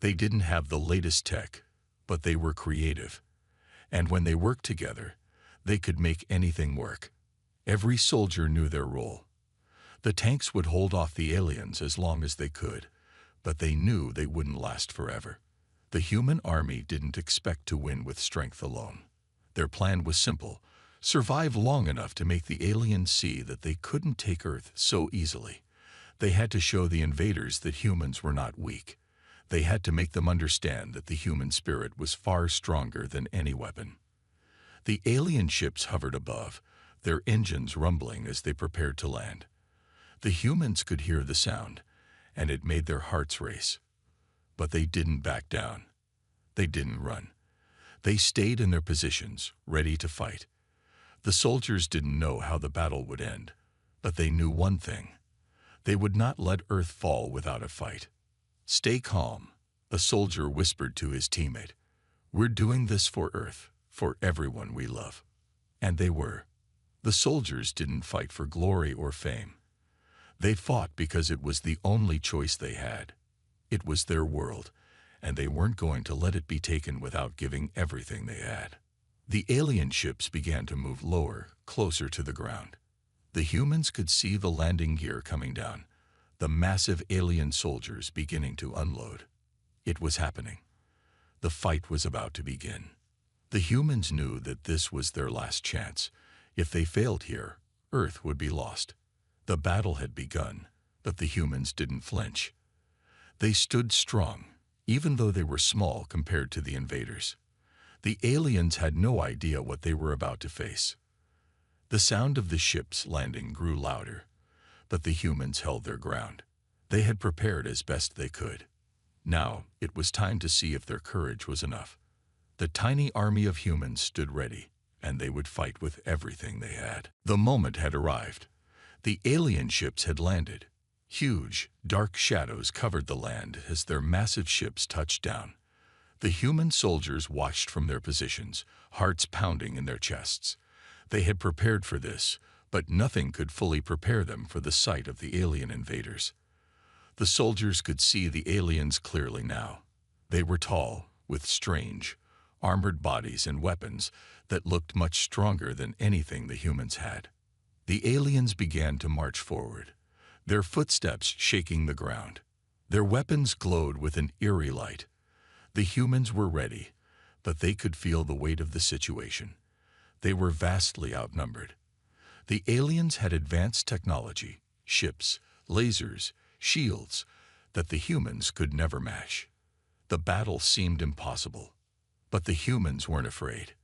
They didn't have the latest tech, but they were creative. And when they worked together, they could make anything work. Every soldier knew their role. The tanks would hold off the aliens as long as they could, but they knew they wouldn't last forever. The human army didn't expect to win with strength alone. Their plan was simple: survive long enough to make the aliens see that they couldn't take Earth so easily. They had to show the invaders that humans were not weak. They had to make them understand that the human spirit was far stronger than any weapon. The alien ships hovered above, their engines rumbling as they prepared to land. The humans could hear the sound, and it made their hearts race. But they didn't back down. They didn't run. They stayed in their positions, ready to fight. The soldiers didn't know how the battle would end, but they knew one thing: they would not let Earth fall without a fight. "Stay calm," a soldier whispered to his teammate. "We're doing this for Earth, for everyone we love." And they were. The soldiers didn't fight for glory or fame. They fought because it was the only choice they had. It was their world, and they weren't going to let it be taken without giving everything they had. The alien ships began to move lower, closer to the ground. The humans could see the landing gear coming down, the massive alien soldiers beginning to unload. It was happening. The fight was about to begin. The humans knew that this was their last chance. If they failed here, Earth would be lost. The battle had begun, but the humans didn't flinch. They stood strong, even though they were small compared to the invaders. The aliens had no idea what they were about to face. The sound of the ships landing grew louder, but the humans held their ground. They had prepared as best they could. Now it was time to see if their courage was enough. The tiny army of humans stood ready, and they would fight with everything they had. The moment had arrived. The alien ships had landed. Huge, dark shadows covered the land as their massive ships touched down. The human soldiers watched from their positions, hearts pounding in their chests. They had prepared for this, but nothing could fully prepare them for the sight of the alien invaders. The soldiers could see the aliens clearly now. They were tall, with strange, armored bodies and weapons that looked much stronger than anything the humans had. The aliens began to march forward, their footsteps shaking the ground. Their weapons glowed with an eerie light. The humans were ready, but they could feel the weight of the situation. They were vastly outnumbered. The aliens had advanced technology, ships, lasers, shields that the humans could never match. The battle seemed impossible. But the humans weren't afraid.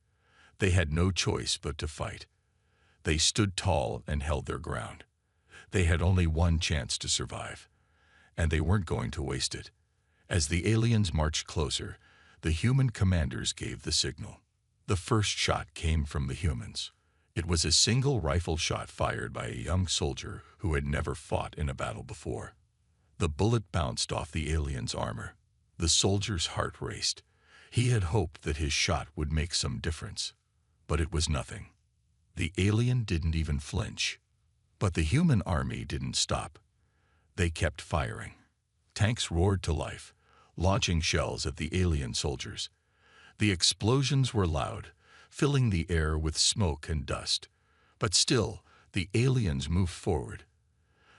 They had no choice but to fight. They stood tall and held their ground. They had only one chance to survive, and they weren't going to waste it. As the aliens marched closer, the human commanders gave the signal. The first shot came from the humans. It was a single rifle shot fired by a young soldier who had never fought in a battle before. The bullet bounced off the alien's armor. The soldier's heart raced. He had hoped that his shot would make some difference, but it was nothing. The alien didn't even flinch. But the human army didn't stop. They kept firing. Tanks roared to life, launching shells at the alien soldiers. The explosions were loud, filling the air with smoke and dust. But still, the aliens moved forward.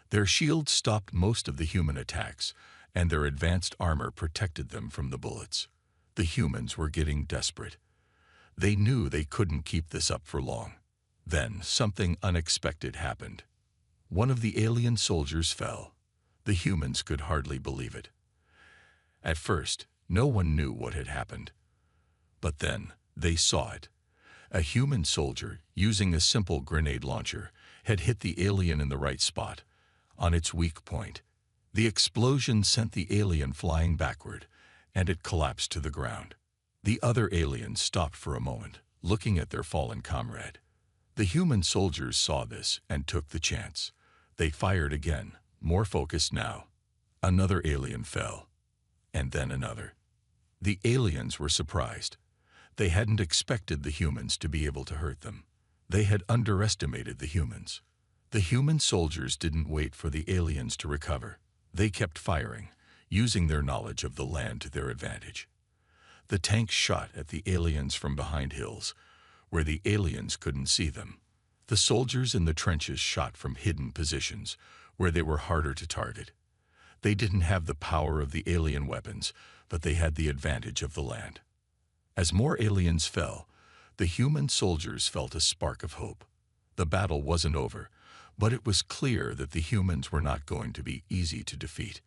Their shields stopped most of the human attacks, and their advanced armor protected them from the bullets. The humans were getting desperate. They knew they couldn't keep this up for long. Then something unexpected happened. One of the alien soldiers fell. The humans could hardly believe it. At first, no one knew what had happened. But then, they saw it. A human soldier, using a simple grenade launcher, had hit the alien in the right spot, on its weak point. The explosion sent the alien flying backward, and it collapsed to the ground. The other aliens stopped for a moment, looking at their fallen comrade. The human soldiers saw this and took the chance. They fired again, more focused now. Another alien fell, and then another. The aliens were surprised. They hadn't expected the humans to be able to hurt them. They had underestimated the humans. The human soldiers didn't wait for the aliens to recover. They kept firing, using their knowledge of the land to their advantage. The tanks shot at the aliens from behind hills, where the aliens couldn't see them. The soldiers in the trenches shot from hidden positions, where they were harder to target. They didn't have the power of the alien weapons, but they had the advantage of the land. As more aliens fell, the human soldiers felt a spark of hope. The battle wasn't over, but it was clear that the humans were not going to be easy to defeat.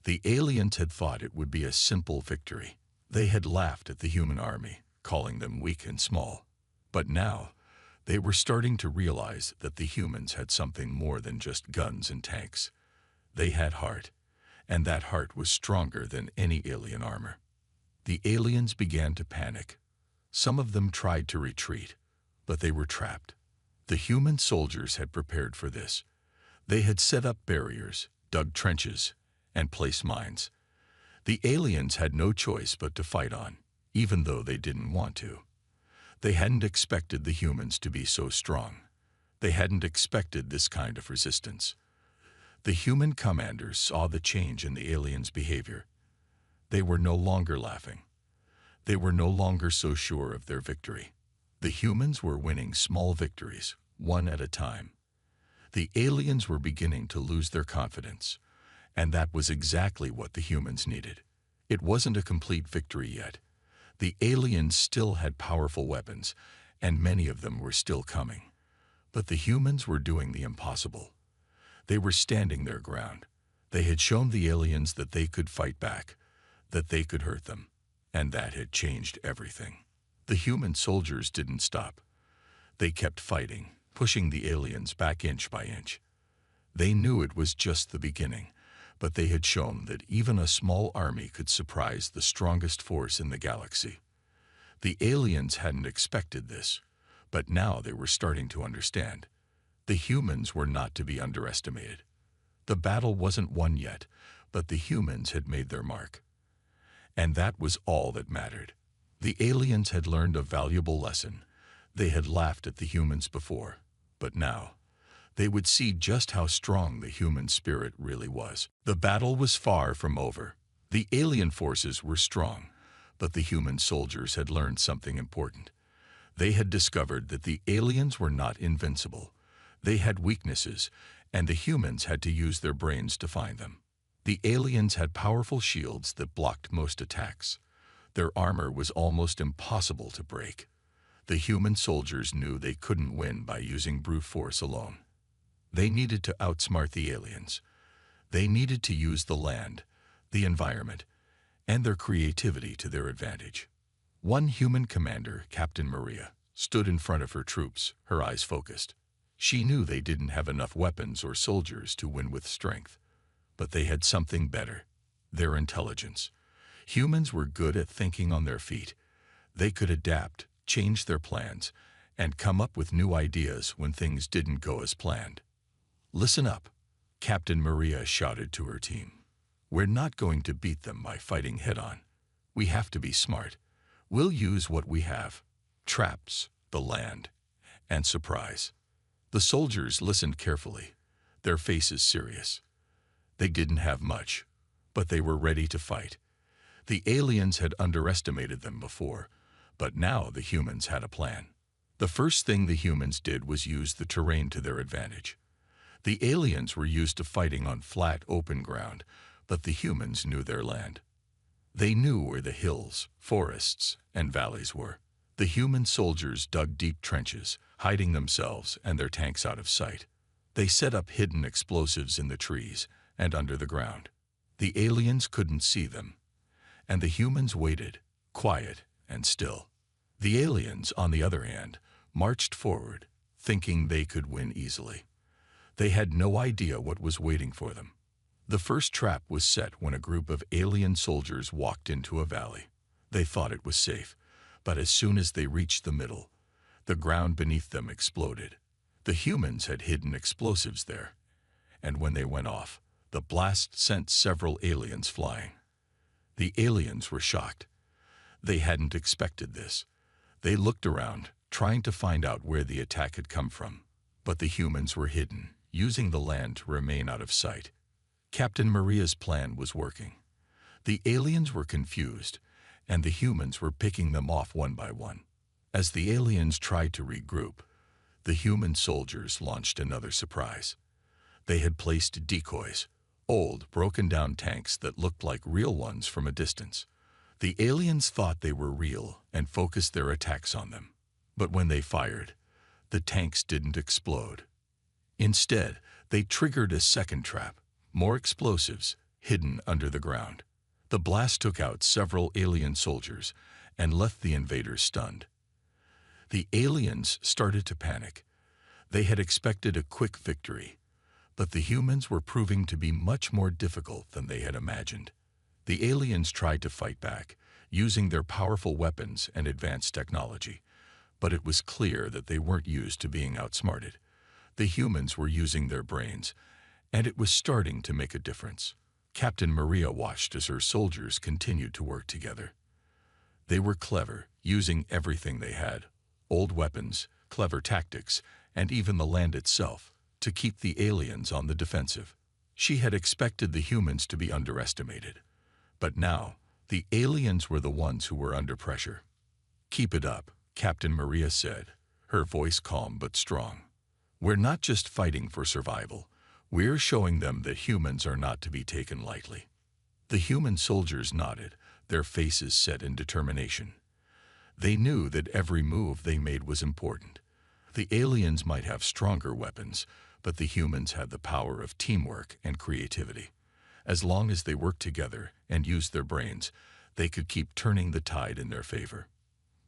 The aliens had thought it would be a simple victory. They had laughed at the human army, calling them weak and small. But now, they were starting to realize that the humans had something more than just guns and tanks. They had heart, and that heart was stronger than any alien armor. The aliens began to panic. Some of them tried to retreat, but they were trapped. The human soldiers had prepared for this. They had set up barriers, dug trenches, and placed mines. The aliens had no choice but to fight on, even though they didn't want to. They hadn't expected the humans to be so strong. They hadn't expected this kind of resistance. The human commanders saw the change in the aliens' behavior. They were no longer laughing. They were no longer so sure of their victory. The humans were winning small victories, one at a time. The aliens were beginning to lose their confidence, and that was exactly what the humans needed. It wasn't a complete victory yet. The aliens still had powerful weapons, and many of them were still coming. But the humans were doing the impossible. They were standing their ground. They had shown the aliens that they could fight back, that they could hurt them, and that had changed everything. The human soldiers didn't stop. They kept fighting, pushing the aliens back inch by inch. They knew it was just the beginning, but they had shown that even a small army could surprise the strongest force in the galaxy. The aliens hadn't expected this, but now they were starting to understand. The humans were not to be underestimated. The battle wasn't won yet, but the humans had made their mark. And that was all that mattered. The aliens had learned a valuable lesson. They had laughed at the humans before, but now they would see just how strong the human spirit really was. The battle was far from over. The alien forces were strong, but the human soldiers had learned something important. They had discovered that the aliens were not invincible. They had weaknesses, and the humans had to use their brains to find them. The aliens had powerful shields that blocked most attacks. Their armor was almost impossible to break. The human soldiers knew they couldn't win by using brute force alone. They needed to outsmart the aliens. They needed to use the land, the environment, and their creativity to their advantage. One human commander, Captain Maria, stood in front of her troops, her eyes focused. She knew they didn't have enough weapons or soldiers to win with strength, but they had something better: their intelligence. Humans were good at thinking on their feet. They could adapt, change their plans, and come up with new ideas when things didn't go as planned. "Listen up," Captain Maria shouted to her team. "We're not going to beat them by fighting head-on. We have to be smart. We'll use what we have: traps, the land, and surprise." The soldiers listened carefully, their faces serious. They didn't have much, but they were ready to fight. The aliens had underestimated them before, but now the humans had a plan. The first thing the humans did was use the terrain to their advantage. The aliens were used to fighting on flat, open ground, but the humans knew their land. They knew where the hills, forests, and valleys were. The human soldiers dug deep trenches, hiding themselves and their tanks out of sight. They set up hidden explosives in the trees and under the ground. The aliens couldn't see them, and the humans waited, quiet and still. The aliens, on the other hand, marched forward, thinking they could win easily. They had no idea what was waiting for them. The first trap was set when a group of alien soldiers walked into a valley. They thought it was safe, but as soon as they reached the middle, the ground beneath them exploded. The humans had hidden explosives there, and when they went off, the blast sent several aliens flying. The aliens were shocked. They hadn't expected this. They looked around, trying to find out where the attack had come from, but the humans were hidden, using the land to remain out of sight. Captain Maria's plan was working. The aliens were confused, and the humans were picking them off one by one. As the aliens tried to regroup, the human soldiers launched another surprise. They had placed decoys, old, broken-down tanks that looked like real ones from a distance. The aliens thought they were real and focused their attacks on them. But when they fired, the tanks didn't explode. Instead, they triggered a second trap: more explosives hidden under the ground. The blast took out several alien soldiers and left the invaders stunned. The aliens started to panic. They had expected a quick victory, but the humans were proving to be much more difficult than they had imagined. The aliens tried to fight back, using their powerful weapons and advanced technology, but it was clear that they weren't used to being outsmarted. The humans were using their brains, and it was starting to make a difference. Captain Maria watched as her soldiers continued to work together. They were clever, using everything they had: old weapons, clever tactics, and even the land itself, to keep the aliens on the defensive. She had expected the humans to be underestimated, but now the aliens were the ones who were under pressure. "Keep it up," Captain Maria said, her voice calm but strong. "We're not just fighting for survival. We're showing them that humans are not to be taken lightly." The human soldiers nodded, their faces set in determination. They knew that every move they made was important. The aliens might have stronger weapons, but the humans had the power of teamwork and creativity. As long as they worked together and used their brains, they could keep turning the tide in their favor.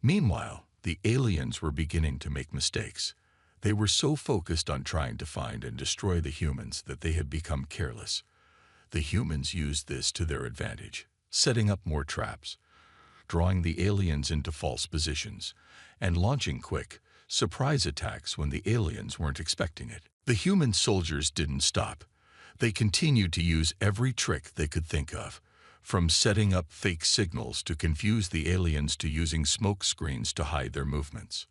Meanwhile, the aliens were beginning to make mistakes. They were so focused on trying to find and destroy the humans that they had become careless. The humans used this to their advantage, setting up more traps, drawing the aliens into false positions, and launching quick, surprise attacks when the aliens weren't expecting it. The human soldiers didn't stop. They continued to use every trick they could think of, from setting up fake signals to confuse the aliens to using smoke screens to hide their movements.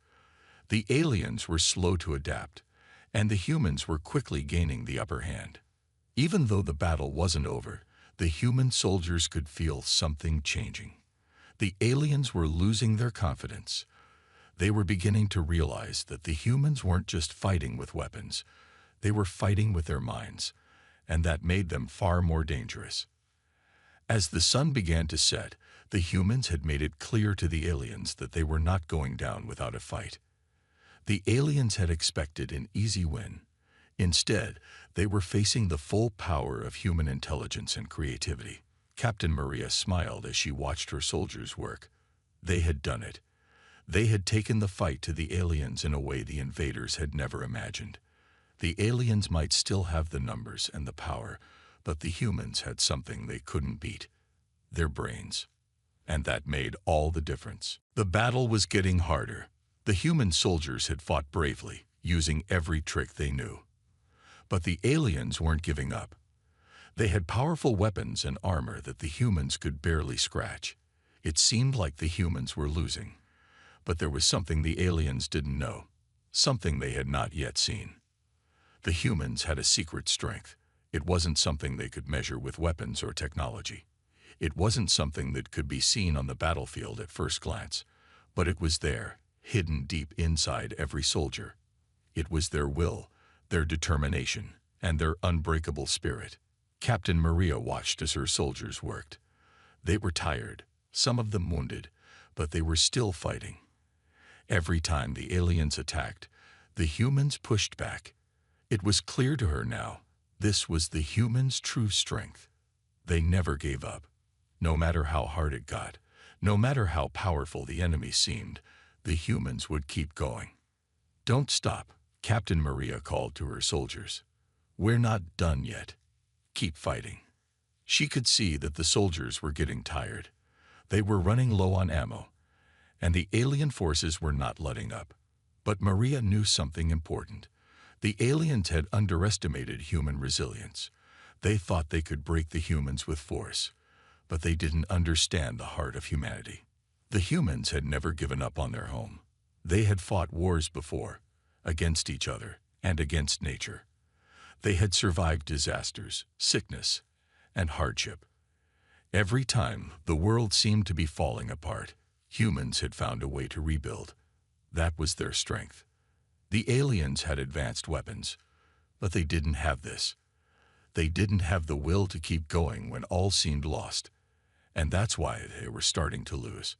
The aliens were slow to adapt, and the humans were quickly gaining the upper hand. Even though the battle wasn't over, the human soldiers could feel something changing. The aliens were losing their confidence. They were beginning to realize that the humans weren't just fighting with weapons. They were fighting with their minds, and that made them far more dangerous. As the sun began to set, the humans had made it clear to the aliens that they were not going down without a fight. The aliens had expected an easy win, Instead, they were facing the full power of human intelligence and creativity. Captain Maria smiled as she watched her soldiers work. They had done it. They had taken the fight to the aliens in a way the invaders had never imagined. The aliens might still have the numbers and the power, but the humans had something they couldn't beat: their brains. And that made all the difference. The battle was getting harder. The human soldiers had fought bravely, using every trick they knew. But the aliens weren't giving up. They had powerful weapons and armor that the humans could barely scratch. It seemed like the humans were losing. But there was something the aliens didn't know, something they had not yet seen. The humans had a secret strength. It wasn't something they could measure with weapons or technology. It wasn't something that could be seen on the battlefield at first glance, but it was there, hidden deep inside every soldier. It was their will, their determination, and their unbreakable spirit. Captain Maria watched as her soldiers worked. They were tired, some of them wounded, but they were still fighting. Every time the aliens attacked, the humans pushed back. It was clear to her now, this was the humans' true strength. They never gave up. No matter how hard it got, no matter how powerful the enemy seemed, the humans would keep going. "Don't stop," Captain Maria called to her soldiers. "We're not done yet. Keep fighting." She could see that the soldiers were getting tired. They were running low on ammo, and the alien forces were not letting up. But Maria knew something important. The aliens had underestimated human resilience. They thought they could break the humans with force, but they didn't understand the heart of humanity. The humans had never given up on their home. They had fought wars before, against each other and against nature. They had survived disasters, sickness, and hardship. Every time the world seemed to be falling apart, humans had found a way to rebuild. That was their strength. The aliens had advanced weapons, but they didn't have this. They didn't have the will to keep going when all seemed lost, and that's why they were starting to lose.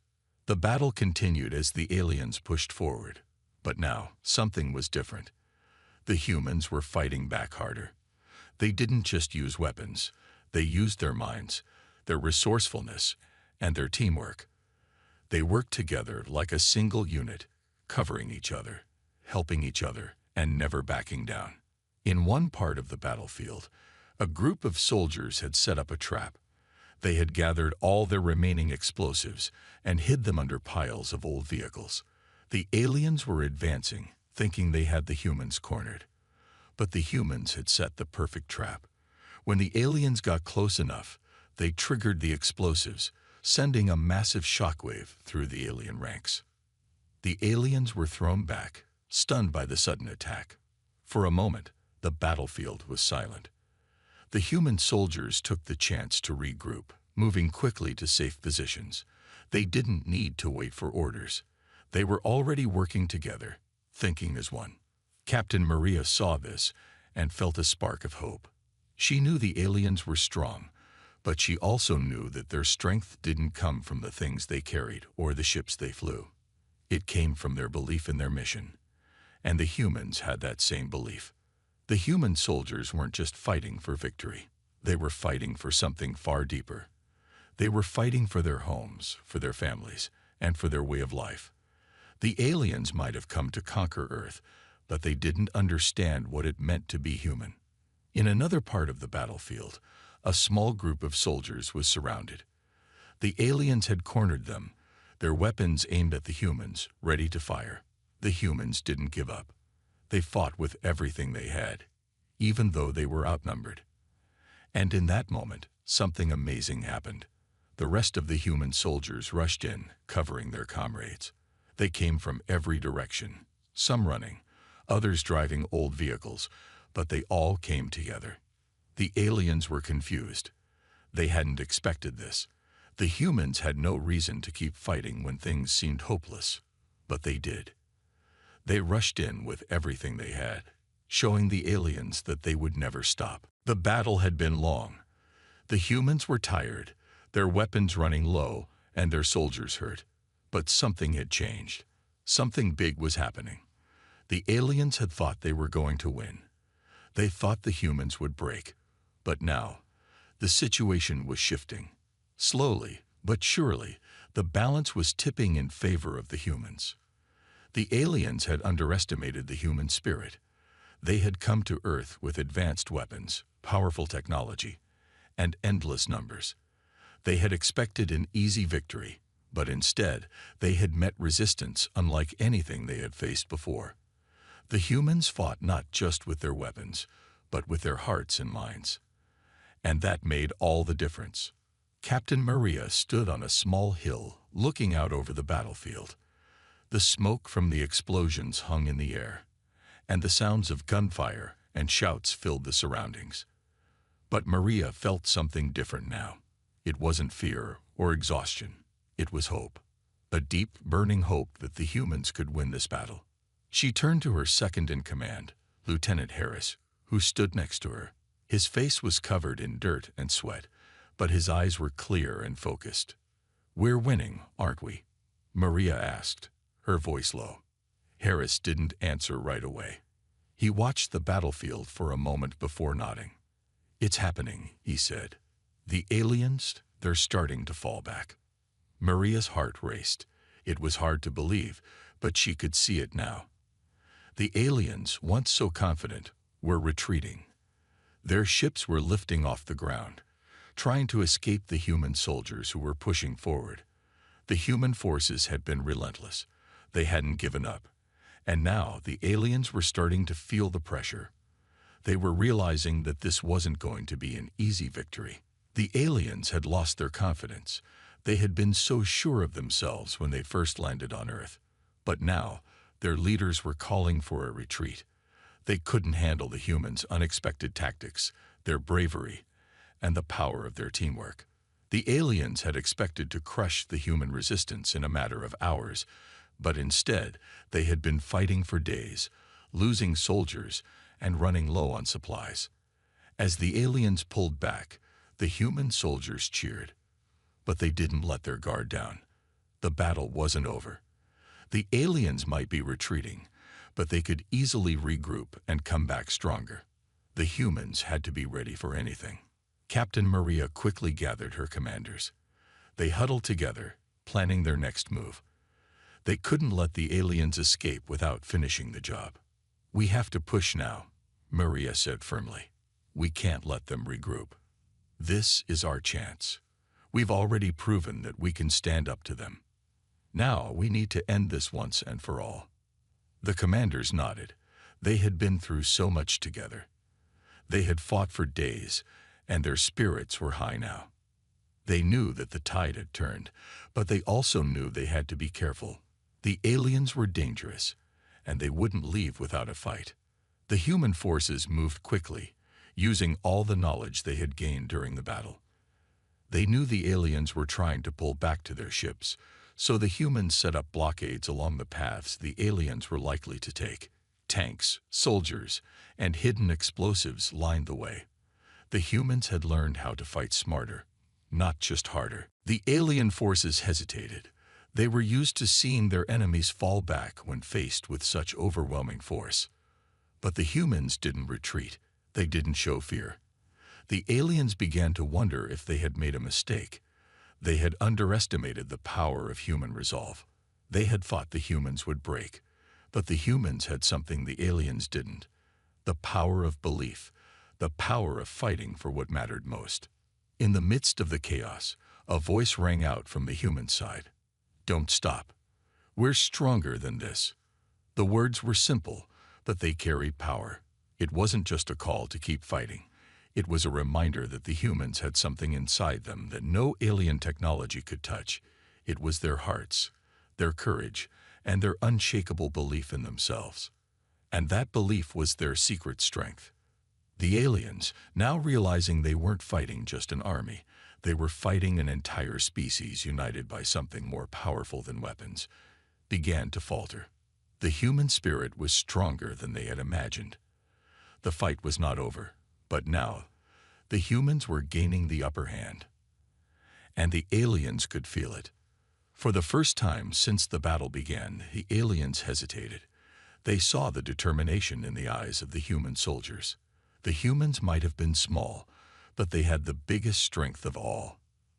The battle continued as the aliens pushed forward, but now something was different. The humans were fighting back harder. They didn't just use weapons. They used their minds, their resourcefulness, and their teamwork. They worked together like a single unit, covering each other, helping each other, and never backing down. In one part of the battlefield, a group of soldiers had set up a trap. They had gathered all their remaining explosives and hid them under piles of old vehicles. The aliens were advancing, thinking they had the humans cornered. But the humans had set the perfect trap. When the aliens got close enough, they triggered the explosives, sending a massive shockwave through the alien ranks. The aliens were thrown back, stunned by the sudden attack. For a moment, the battlefield was silent. The human soldiers took the chance to regroup, moving quickly to safe positions. They didn't need to wait for orders. They were already working together, thinking as one. Captain Maria saw this and felt a spark of hope. She knew the aliens were strong, but she also knew that their strength didn't come from the things they carried or the ships they flew. It came from their belief in their mission. And the humans had that same belief. The human soldiers weren't just fighting for victory. They were fighting for something far deeper. They were fighting for their homes, for their families, and for their way of life. The aliens might have come to conquer Earth, but they didn't understand what it meant to be human. In another part of the battlefield, a small group of soldiers was surrounded. The aliens had cornered them, their weapons aimed at the humans, ready to fire. The humans didn't give up. They fought with everything they had, even though they were outnumbered. And in that moment, something amazing happened. The rest of the human soldiers rushed in, covering their comrades. They came from every direction, some running, others driving old vehicles, but they all came together. The aliens were confused. They hadn't expected this. The humans had no reason to keep fighting when things seemed hopeless, but they did. They rushed in with everything they had, showing the aliens that they would never stop. The battle had been long. The humans were tired, their weapons running low, and their soldiers hurt. But something had changed. Something big was happening. The aliens had thought they were going to win. They thought the humans would break. But now, the situation was shifting. Slowly, but surely, the balance was tipping in favor of the humans. The aliens had underestimated the human spirit. They had come to Earth with advanced weapons, powerful technology, and endless numbers. They had expected an easy victory, but instead, they had met resistance unlike anything they had faced before. The humans fought not just with their weapons, but with their hearts and minds. And that made all the difference. Captain Maria stood on a small hill, looking out over the battlefield. The smoke from the explosions hung in the air, and the sounds of gunfire and shouts filled the surroundings. But Maria felt something different now. It wasn't fear or exhaustion. It was hope. A deep, burning hope that the humans could win this battle. She turned to her second-in-command, Lieutenant Harris, who stood next to her. His face was covered in dirt and sweat, but his eyes were clear and focused. "We're winning, aren't we?" Maria asked, her voice low. Harris didn't answer right away. He watched the battlefield for a moment before nodding. "It's happening," he said. "The aliens, they're starting to fall back." Maria's heart raced. It was hard to believe, but she could see it now. The aliens, once so confident, were retreating. Their ships were lifting off the ground, trying to escape the human soldiers who were pushing forward. The human forces had been relentless. They hadn't given up. And now the aliens were starting to feel the pressure. They were realizing that this wasn't going to be an easy victory. The aliens had lost their confidence. They had been so sure of themselves when they first landed on Earth. But now, their leaders were calling for a retreat. They couldn't handle the humans' unexpected tactics, their bravery, and the power of their teamwork. The aliens had expected to crush the human resistance in a matter of hours, but instead, they had been fighting for days, losing soldiers and running low on supplies. As the aliens pulled back, the human soldiers cheered. But they didn't let their guard down. The battle wasn't over. The aliens might be retreating, but they could easily regroup and come back stronger. The humans had to be ready for anything. Captain Maria quickly gathered her commanders. They huddled together, planning their next move. They couldn't let the aliens escape without finishing the job. "We have to push now," Maria said firmly. "We can't let them regroup. This is our chance. We've already proven that we can stand up to them. Now we need to end this once and for all." The commanders nodded. They had been through so much together. They had fought for days, and their spirits were high now. They knew that the tide had turned, but they also knew they had to be careful. The aliens were dangerous, and they wouldn't leave without a fight. The human forces moved quickly, using all the knowledge they had gained during the battle. They knew the aliens were trying to pull back to their ships, so the humans set up blockades along the paths the aliens were likely to take. Tanks, soldiers, and hidden explosives lined the way. The humans had learned how to fight smarter, not just harder. The alien forces hesitated. They were used to seeing their enemies fall back when faced with such overwhelming force. But the humans didn't retreat. They didn't show fear. The aliens began to wonder if they had made a mistake. They had underestimated the power of human resolve. They had thought the humans would break, but the humans had something the aliens didn't: the power of belief, the power of fighting for what mattered most. In the midst of the chaos, a voice rang out from the human side. "Don't stop. We're stronger than this." The words were simple, but they carried power. It wasn't just a call to keep fighting. It was a reminder that the humans had something inside them that no alien technology could touch. It was their hearts, their courage, and their unshakable belief in themselves. And that belief was their secret strength. The aliens, now realizing they weren't fighting just an army, they were fighting an entire species united by something more powerful than weapons, began to falter. The human spirit was stronger than they had imagined. The fight was not over, but now the humans were gaining the upper hand. And the aliens could feel it. For the first time since the battle began, the aliens hesitated. They saw the determination in the eyes of the human soldiers. The humans might have been small, but they had the biggest strength of all,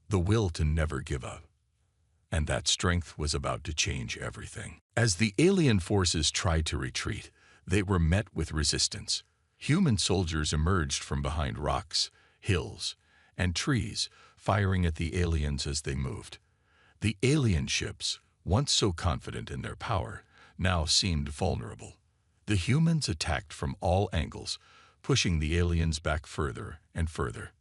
the will to never give up. And that strength was about to change everything. As the alien forces tried to retreat, they were met with resistance. Human soldiers emerged from behind rocks, hills, and trees, firing at the aliens as they moved. The alien ships, once so confident in their power, now seemed vulnerable. The humans attacked from all angles, pushing the aliens back further and further.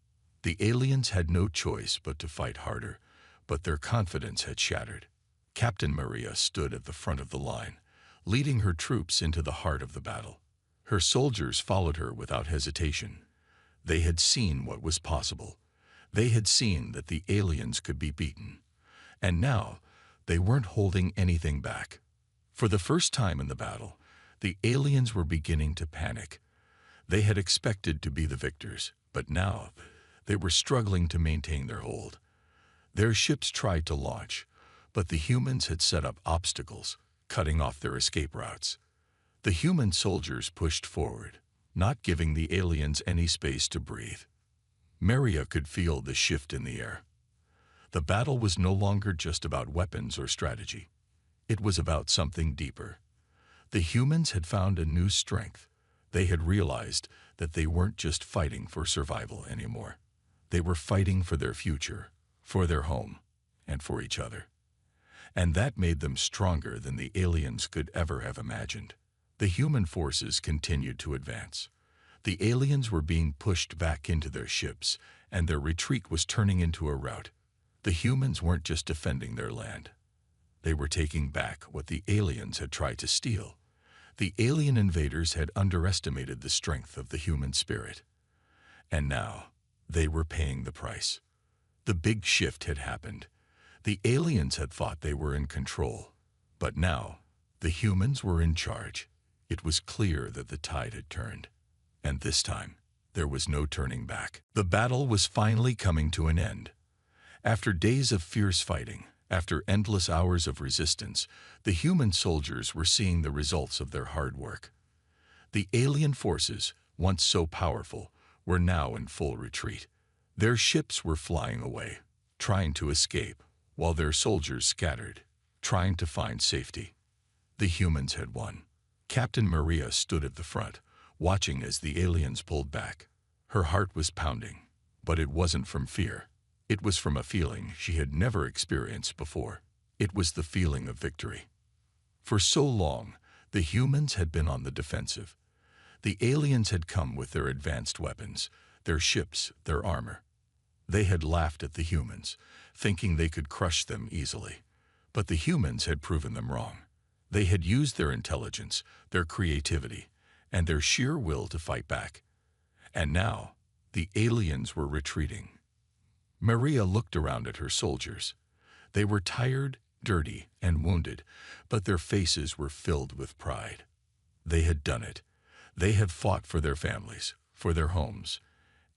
The aliens had no choice but to fight harder, but their confidence had shattered. Captain Maria stood at the front of the line, leading her troops into the heart of the battle. Her soldiers followed her without hesitation. They had seen what was possible. They had seen that the aliens could be beaten. And now, they weren't holding anything back. For the first time in the battle, the aliens were beginning to panic. They had expected to be the victors, but now they were struggling to maintain their hold. Their ships tried to launch, but the humans had set up obstacles, cutting off their escape routes. The human soldiers pushed forward, not giving the aliens any space to breathe. Maria could feel the shift in the air. The battle was no longer just about weapons or strategy. It was about something deeper. The humans had found a new strength. They had realized that they weren't just fighting for survival anymore. They were fighting for their future, for their home, and for each other. And that made them stronger than the aliens could ever have imagined. The human forces continued to advance. The aliens were being pushed back into their ships, and their retreat was turning into a rout. The humans weren't just defending their land. They were taking back what the aliens had tried to steal. The alien invaders had underestimated the strength of the human spirit. And now, they were paying the price. The big shift had happened. The aliens had thought they were in control. But now, the humans were in charge. It was clear that the tide had turned. And this time, there was no turning back. The battle was finally coming to an end. After days of fierce fighting, after endless hours of resistance, the human soldiers were seeing the results of their hard work. The alien forces, once so powerful, were now in full retreat. Their ships were flying away, trying to escape, while their soldiers scattered, trying to find safety. The humans had won. Captain Maria stood at the front, watching as the aliens pulled back. Her heart was pounding, but it wasn't from fear. It was from a feeling she had never experienced before. It was the feeling of victory. For so long, the humans had been on the defensive. The aliens had come with their advanced weapons, their ships, their armor. They had laughed at the humans, thinking they could crush them easily. But the humans had proven them wrong. They had used their intelligence, their creativity, and their sheer will to fight back. And now, the aliens were retreating. Maria looked around at her soldiers. They were tired, dirty, and wounded, but their faces were filled with pride. They had done it. They had fought for their families, for their homes,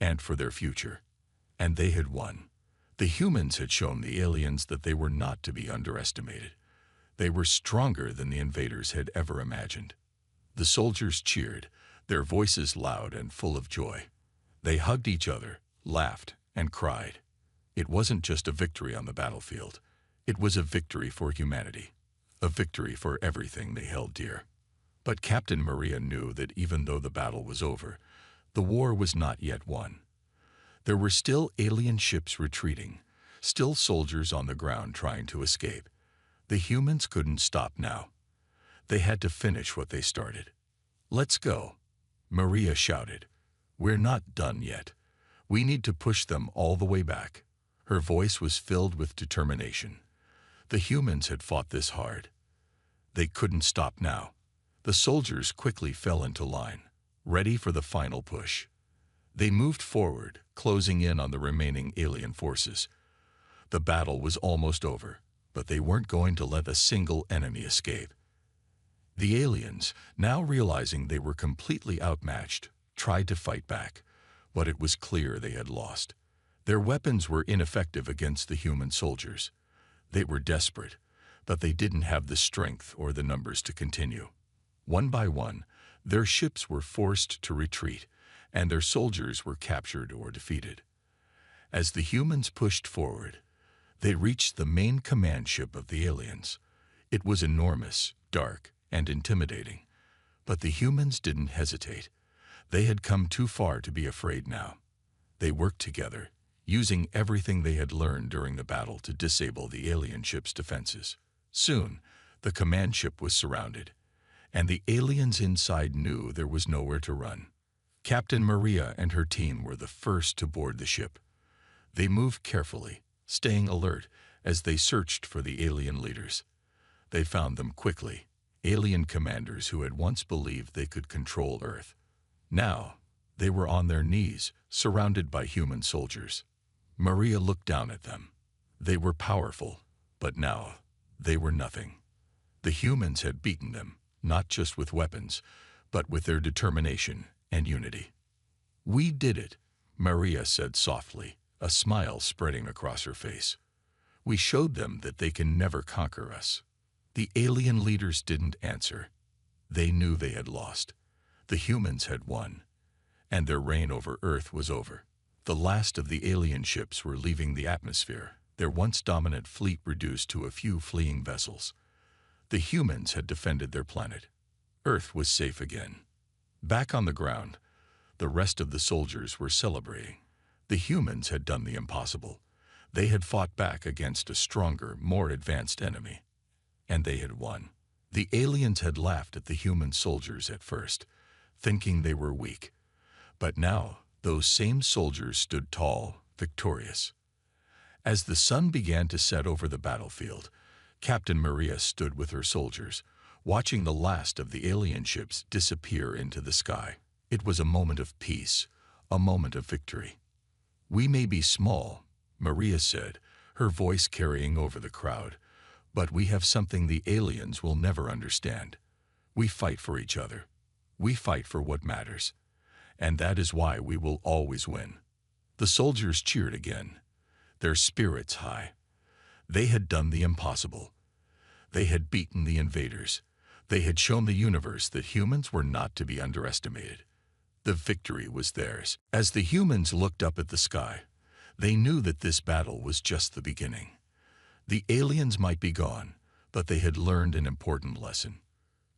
and for their future. And they had won. The humans had shown the aliens that they were not to be underestimated. They were stronger than the invaders had ever imagined. The soldiers cheered, their voices loud and full of joy. They hugged each other, laughed, and cried. It wasn't just a victory on the battlefield. It was a victory for humanity, a victory for everything they held dear. But Captain Maria knew that even though the battle was over, the war was not yet won. There were still alien ships retreating, still soldiers on the ground trying to escape. The humans couldn't stop now. They had to finish what they started. "Let's go," Maria shouted. "We're not done yet. We need to push them all the way back." Her voice was filled with determination. The humans had fought this hard. They couldn't stop now. The soldiers quickly fell into line, ready for the final push. They moved forward, closing in on the remaining alien forces. The battle was almost over, but they weren't going to let a single enemy escape. The aliens, now realizing they were completely outmatched, tried to fight back, but it was clear they had lost. Their weapons were ineffective against the human soldiers. They were desperate, but they didn't have the strength or the numbers to continue. One by one, their ships were forced to retreat, and their soldiers were captured or defeated. As the humans pushed forward, they reached the main command ship of the aliens. It was enormous, dark, and intimidating. But the humans didn't hesitate. They had come too far to be afraid now. They worked together, using everything they had learned during the battle to disable the alien ship's defenses. Soon, the command ship was surrounded, and the aliens inside knew there was nowhere to run. Captain Maria and her team were the first to board the ship. They moved carefully, staying alert as they searched for the alien leaders. They found them quickly, alien commanders who had once believed they could control Earth. Now, they were on their knees, surrounded by human soldiers. Maria looked down at them. They were powerful, but now they were nothing. The humans had beaten them, not just with weapons, but with their determination and unity. "We did it," Maria said softly, a smile spreading across her face. "We showed them that they can never conquer us." The alien leaders didn't answer. They knew they had lost. The humans had won, and their reign over Earth was over. The last of the alien ships were leaving the atmosphere, their once dominant fleet reduced to a few fleeing vessels. The humans had defended their planet. Earth was safe again. Back on the ground, the rest of the soldiers were celebrating. The humans had done the impossible. They had fought back against a stronger, more advanced enemy. And they had won. The aliens had laughed at the human soldiers at first, thinking they were weak. But now, those same soldiers stood tall, victorious. As the sun began to set over the battlefield, Captain Maria stood with her soldiers, watching the last of the alien ships disappear into the sky. It was a moment of peace, a moment of victory. "We may be small," Maria said, her voice carrying over the crowd, "but we have something the aliens will never understand. We fight for each other. We fight for what matters. And that is why we will always win." The soldiers cheered again, their spirits high. They had done the impossible. They had beaten the invaders. They had shown the universe that humans were not to be underestimated. The victory was theirs. As the humans looked up at the sky, they knew that this battle was just the beginning. The aliens might be gone, but they had learned an important lesson.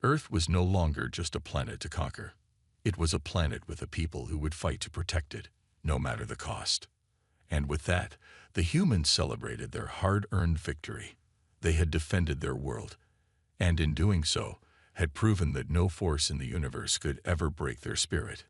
Earth was no longer just a planet to conquer. It was a planet with a people who would fight to protect it, no matter the cost. And with that, the humans celebrated their hard-earned victory. They had defended their world, and in doing so, had proven that no force in the universe could ever break their spirit.